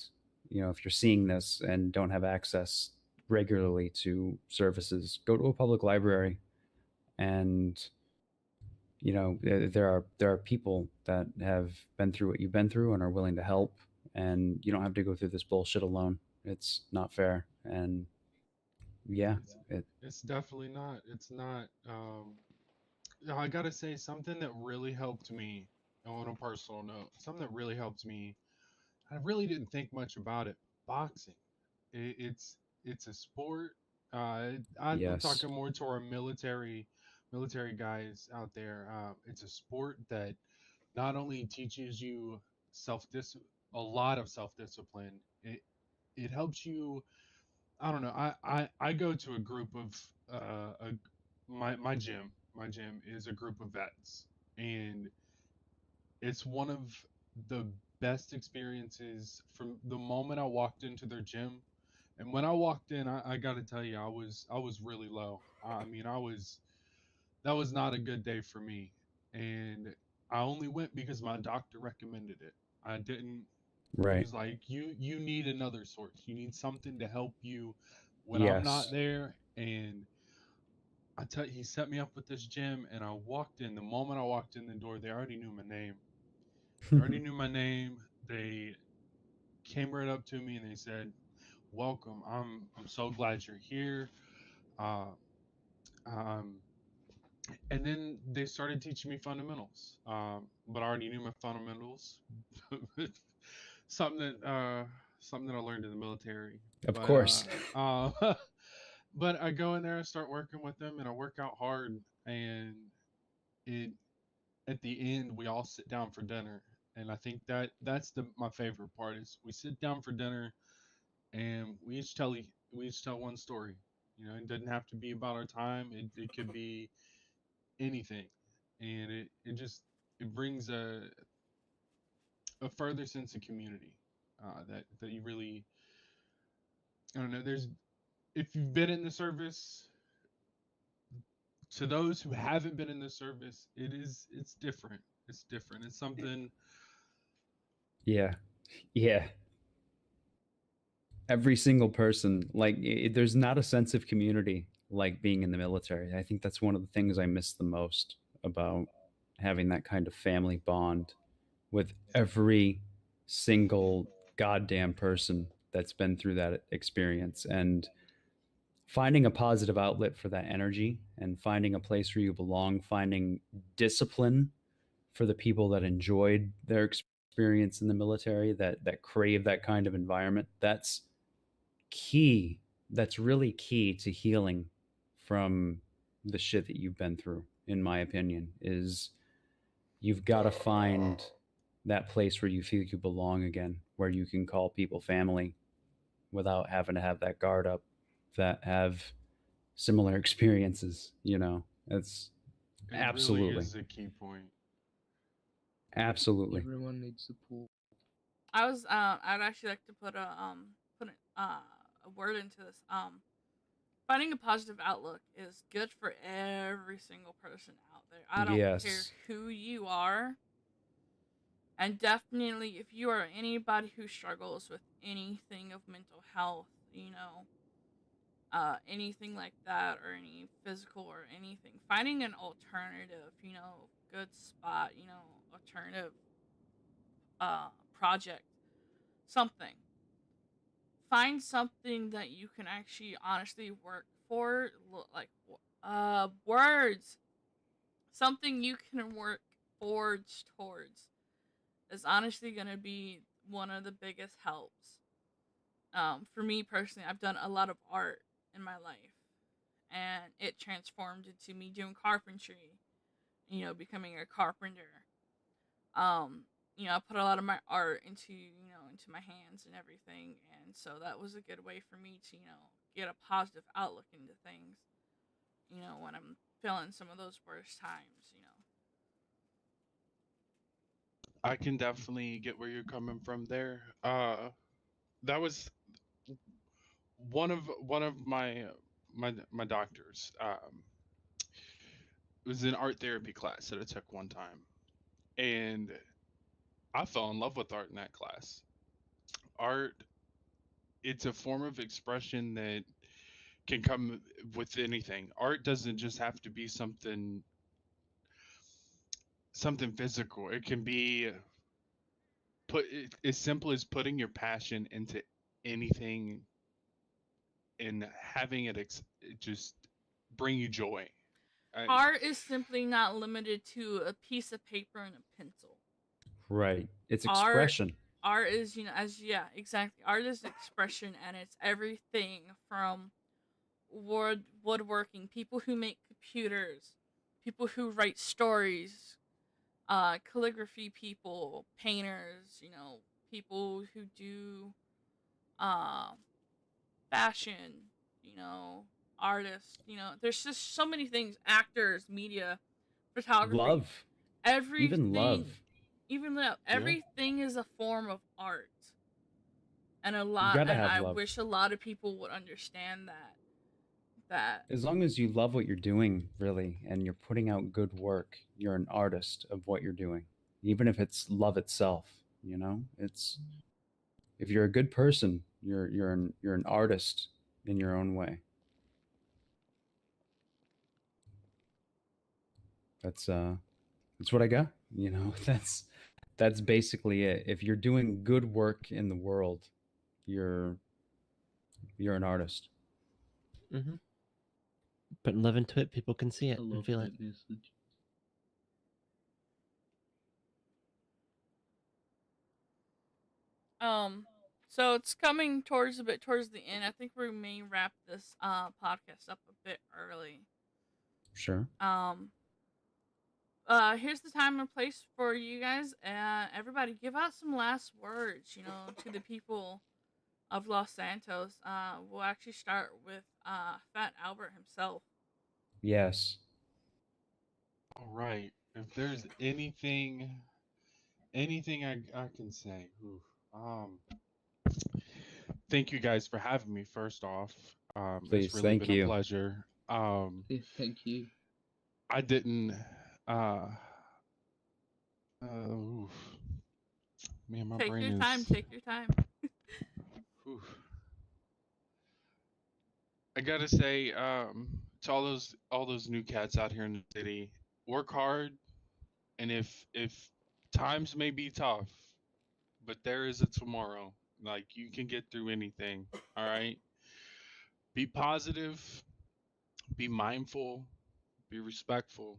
if you're seeing this and don't have access regularly to services, go to a public library. And there are people that have been through what you've been through and are willing to help, and you don't have to go through this bullshit alone. It's not fair. And yeah, It's it it's definitely not. It's not. I gotta say something that really helped me on a personal note. Something that really helped me. I really didn't think much about it. Boxing. It's a sport. I'm yes. talking more to our military guys out there. It's a sport that not only teaches you self dis a lot of self discipline. It helps you. I don't know. I go to a group of my gym. My gym is a group of vets, and it's one of the best experiences from the moment I walked into their gym. And when I walked in, I got to tell you, I was really low. I mean, that was not a good day for me, and I only went because my doctor recommended it. I didn't. He Right. was like, you need another source. You need something to help you when I'm not Yes. there. And he set me up with this gym, and I walked in. The moment I walked in the door, they already knew my name. They already knew my name. They came right up to me and they said, "Welcome. I'm so glad you're here." Uh, um, and then they started teaching me fundamentals. But I already knew my fundamentals. something that something that I learned in the military. Of But course. but I go in there and start working with them, and I work out hard, and it at the end we all sit down for dinner, and I think that's the my favorite part is we sit down for dinner and we each tell one story. You know, it doesn't have to be about our time. It could be anything, and it just it brings a further sense of community that you really I don't know. There's if you've been in the service, to those who haven't been in the service, it's different. It's different. It's something. Yeah. Yeah. Every single person, like, there's not a sense of community like being in the military. I think that's one of the things I miss the most about having that kind of family bond with every single goddamn person that's been through that experience, and finding a positive outlet for that energy and finding a place where you belong, finding discipline for the people that enjoyed their experience in the military, that crave that kind of environment. That's key. That's really key to healing from the shit that you've been through, in my opinion. Is you've got to find that place where you feel you belong again, where you can call people family without having to have that guard up, that have similar experiences. It's It really absolutely, is a key point. absolutely. Everyone needs support. I'd actually like to put a word into this. Finding a positive outlook is good for every single person out there. I don't care Yes. who you are. And definitely, if you are anybody who struggles with anything of mental health, anything like that, or any physical or anything, finding an alternative, good spot, alternative project, something. Find something that you can actually honestly work for, like words. Something you can work forged towards is honestly gonna be one of the biggest helps. For me personally, I've done a lot of art in my life, and it transformed into me doing carpentry. Becoming a carpenter. I put a lot of my art into my hands and everything, and so that was a good way for me to get a positive outlook into things. When I'm feeling some of those worst times. I can definitely get where you're coming from there. That was one of my doctors. It was an art therapy class that I took one time, and I fell in love with art in that class. Art, it's a form of expression that can come with anything. Art doesn't just have to be something physical. It can be as simple as putting your passion into anything and having it just bring you joy. I, Art is simply not limited to a piece of paper and a pencil. Right. It's Art expression. art is, yeah, exactly. Art is expression, and it's everything from woodworking, people who make computers, people who write stories, calligraphy people, painters, people who do uh, fashion, you know, artists, there's just so many things, actors, media, photography, Love. Even love. everything, even though Yeah. everything is a form of art. You got to And have I love. wish a lot of people would understand that As long as you love what you're doing, really, and you're putting out good work, you're an artist of what you're doing. Even if it's love itself, it's if you're a good person, you're an artist in your own way. That's what I got. That's basically it. If you're doing good work in the world, you're you're an artist. Mm-hmm. Putting love into it, people can see it I and love feel it. that message. So it's coming towards the end. I think we may wrap this podcast up a bit early. Sure. Um here's the time and place for you guys. Everybody, give out some last words, to the people of Los Santos. We'll actually start with Fat Albert himself. Yes. All right. If there's anything I can say, oof, thank you guys for having me. First off, it's Please. really Thank been a you. pleasure. Yeah, thank you. I didn't. Uh, oof, man, my Take brain your time. is. Take your time. Oof. I gotta say, to all those new cats out here in the city, work hard, and if times may be tough, but there is a tomorrow. Like you can get through anything. All right. Be positive. Be mindful. Be respectful,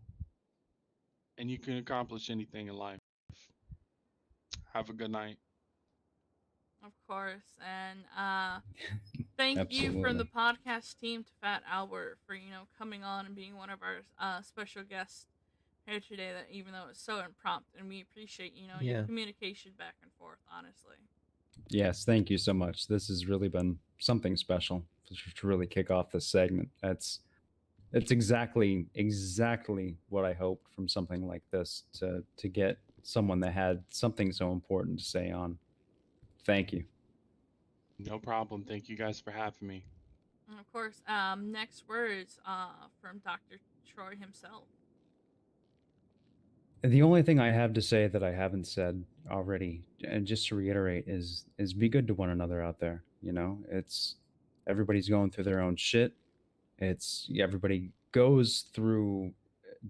and you can accomplish anything in life. Have a good night. Of course. And thank you from the Absolutely. podcast team to Fat Albert for, coming on and being one of our special guests here today, that even though it's so impromptu, and we appreciate, your Yeah. communication back and forth, honestly. Yes. Thank you so much. This has really been something special to really kick off this segment. It's exactly what I hoped from something like this, to get someone that had something so important to say on. Thank you. No problem. Thank you guys for having me. And of course, next words from Dr. Troy himself. The only thing I have to say that I haven't said already, and just to reiterate, is be good to one another out there. It's everybody's going through their own shit. It's everybody goes through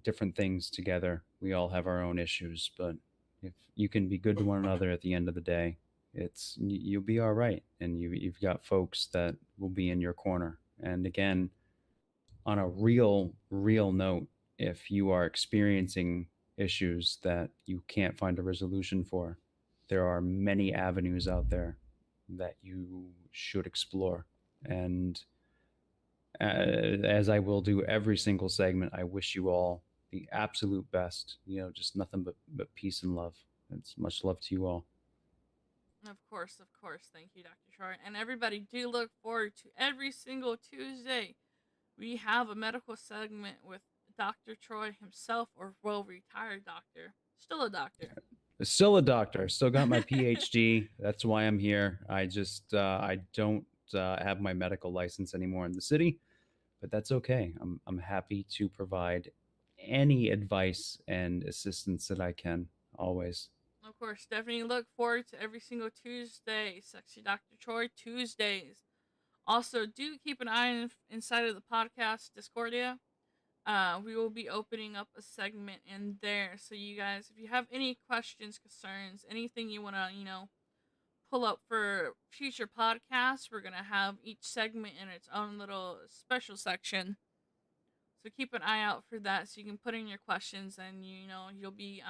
different things together. We all have our own issues, but if you can be good to one another at the end of the day, you'll be all right, and you've got folks that will be in your corner. And again, on a real note, if you are experiencing issues that you can't find a resolution for, there are many avenues out there that you should explore. And as I will do every single segment, I wish you all the absolute best. Just nothing but peace and love. It's much love to you all. Of course, of course. Thank you, Dr. Troy. And everybody, do look forward to every single Tuesday. We have a medical segment with Dr. Troy himself, or well, retired doctor. Still a doctor. Still a doctor. Still got my PhD. That's why I'm here. I don't have my medical license anymore in the city, but that's okay. I'm happy to provide any advice and assistance that I can. Always. Of course, definitely look forward to every single Tuesday. Sexy Dr. Troy Tuesdays. Also, do keep an eye inside of the podcast Discordia. We will be opening up a segment in there. So you guys, if you have any questions, concerns, anything you want to, pull up for future podcasts, we're going to have each segment in its own little special section. So keep an eye out for that, so you can put in your questions, and you'll be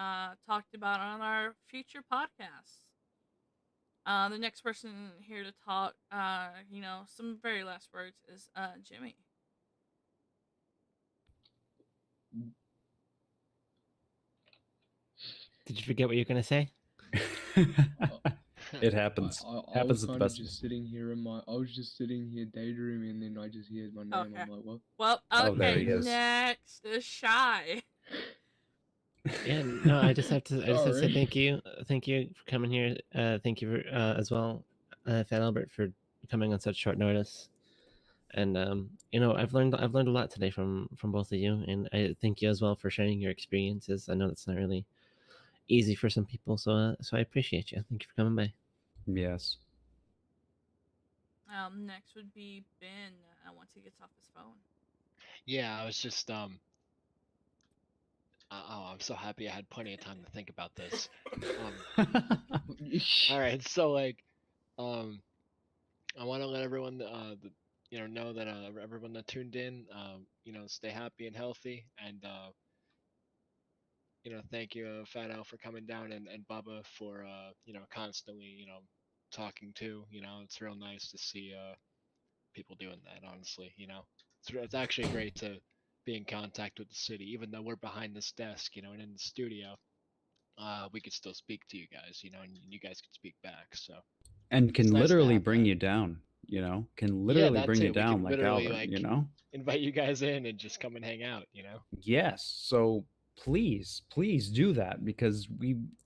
talked about on our future podcasts. The next person here to talk, some very last words is Jimmy. Did you forget what you're gonna say? It happens. I Happens was at the kind of best. just sitting here I was just sitting here daydreaming, and then I just heard my name. Okay. I'm like, what? Well, Oh, there okay, he is. next is Shy. Yeah, no, I just have to say Sorry. thank you for coming here. Thank you for as well, Fat Albert, for coming on such short notice. And I've learned a lot today from both of you, and I thank you as well for sharing your experiences. I know that's not really easy for some people, so I appreciate you. Thank you for coming by. Yes. Next would be Ben. Once he gets off his phone. Yeah, I was just oh, I'm so happy I had plenty of time to think about this. All right, so like, I want to let everyone, know that everyone that tuned in, stay happy and healthy, and thank you, Fat Al, for coming down, and Bubba for constantly, talking too. It's real nice to see people doing that. Honestly, it's actually great to be in contact with the city, even though we're behind this desk, and in the studio. We could still speak to you guys, and you guys could speak back. So And it's can nice to literally have bring that. you down, can Yeah, literally that bring you too. We down could like literally Albert. invite you guys in and just come and hang out. Yes. So please, please do that, because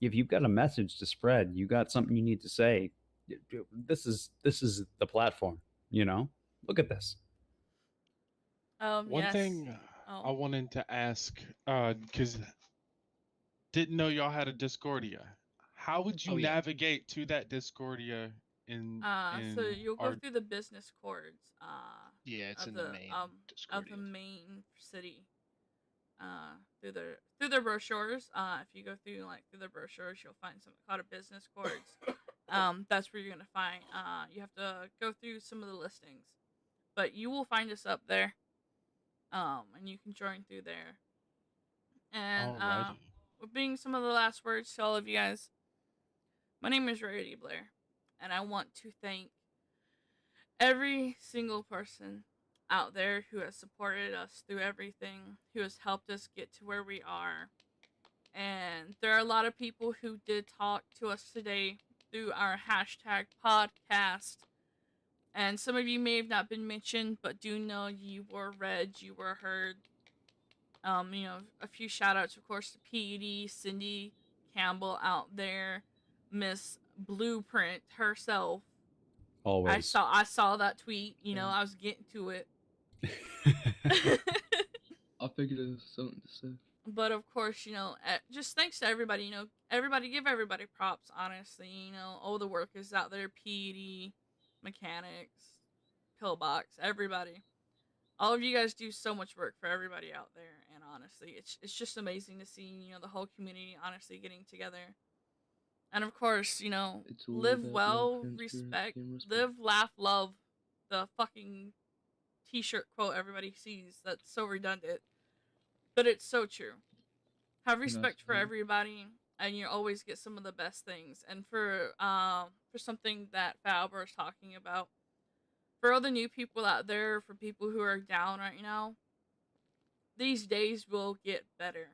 if you've got a message to spread, you got something you need to say. This is the platform. Look at this. One Yes. thing I Oh. wanted to ask, because didn't know y'all had a Discordia. How would you Oh yeah. navigate to that Discordia So in you'll go our? through the business cords Yeah, it's of in the the main of the Discordia. main city. Through their brochures. If you go through the brochures, you'll find something called a business cords. That's where you're gonna find. You have to go through some of the listings, but you will find us up there. And you can join through there. And Alrighty. with being some of the last words to all of you guys, my name is Rarity Blair, and I want to thank every single person out there who has supported us through everything, who has helped us get to where we are. And there are a lot of people who did talk to us today through our hashtag podcast. And some of you may have not been mentioned, but do know you were read, you were heard. A few shout outs, of course, to PED, Cindy Campbell out there, Miss Blueprint herself. Always. I saw that tweet. Yeah. I was getting to it. I figured it was something to say. But of course, just thanks to everybody. Everybody give everybody props. Honestly, all the workers out there, PD, mechanics, pillbox, everybody. All of you guys do so much work for everybody out there, and honestly, it's just amazing to see the whole community honestly getting together. And of course, It's all live about love, well, transparency, respect, and respect. live, laugh, love. The fucking t-shirt quote everybody sees that's so redundant, but it's so true. Have Can I respect for say? everybody, and you always get some of the best things. And for something that Faber is talking about, for all the new people out there, for people who are down right now, these days will get better,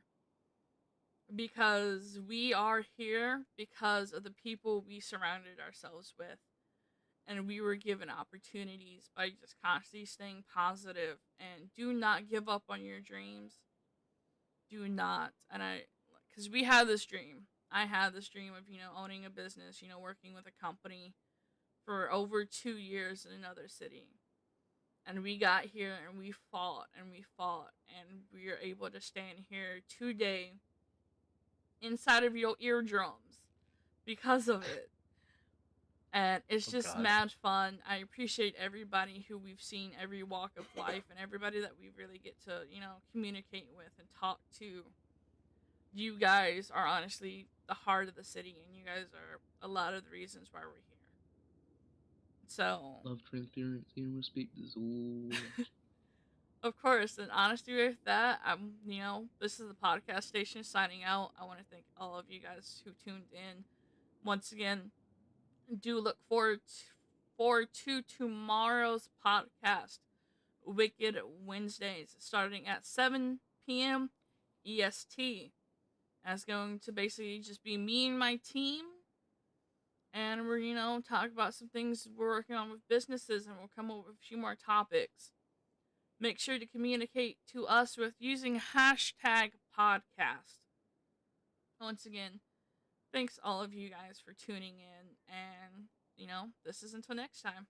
because we are here because of the people we surrounded ourselves with, and we were given opportunities by just constantly staying positive. And do not give up on your dreams. Do not. And because we had this dream. I had this dream of, owning a business, working with a company for over 2 years in another city. And we got here and we fought and we fought, and we are able to stand here today inside of your eardrums because of it. And it's Oh just God. mad fun. I appreciate everybody who we've seen every walk of life, and everybody that we really get to, communicate with and talk to. You guys are honestly the heart of the city, and you guys are a lot of the reasons why we're here. So, Love, transparency, and respect is all. of course, and honestly, with that, this is the podcast station signing out. I want to thank all of you guys who tuned in. Once again, do look forward to tomorrow's podcast, Wicked Wednesdays, starting at 7 p.m. EST. And it's going to basically just be me and my team. And we're, talk about some things we're working on with businesses, and we'll come up with a few more topics. Make sure to communicate to us with using hashtag podcast. Once again, thanks all of you guys for tuning in, and, this is until next time.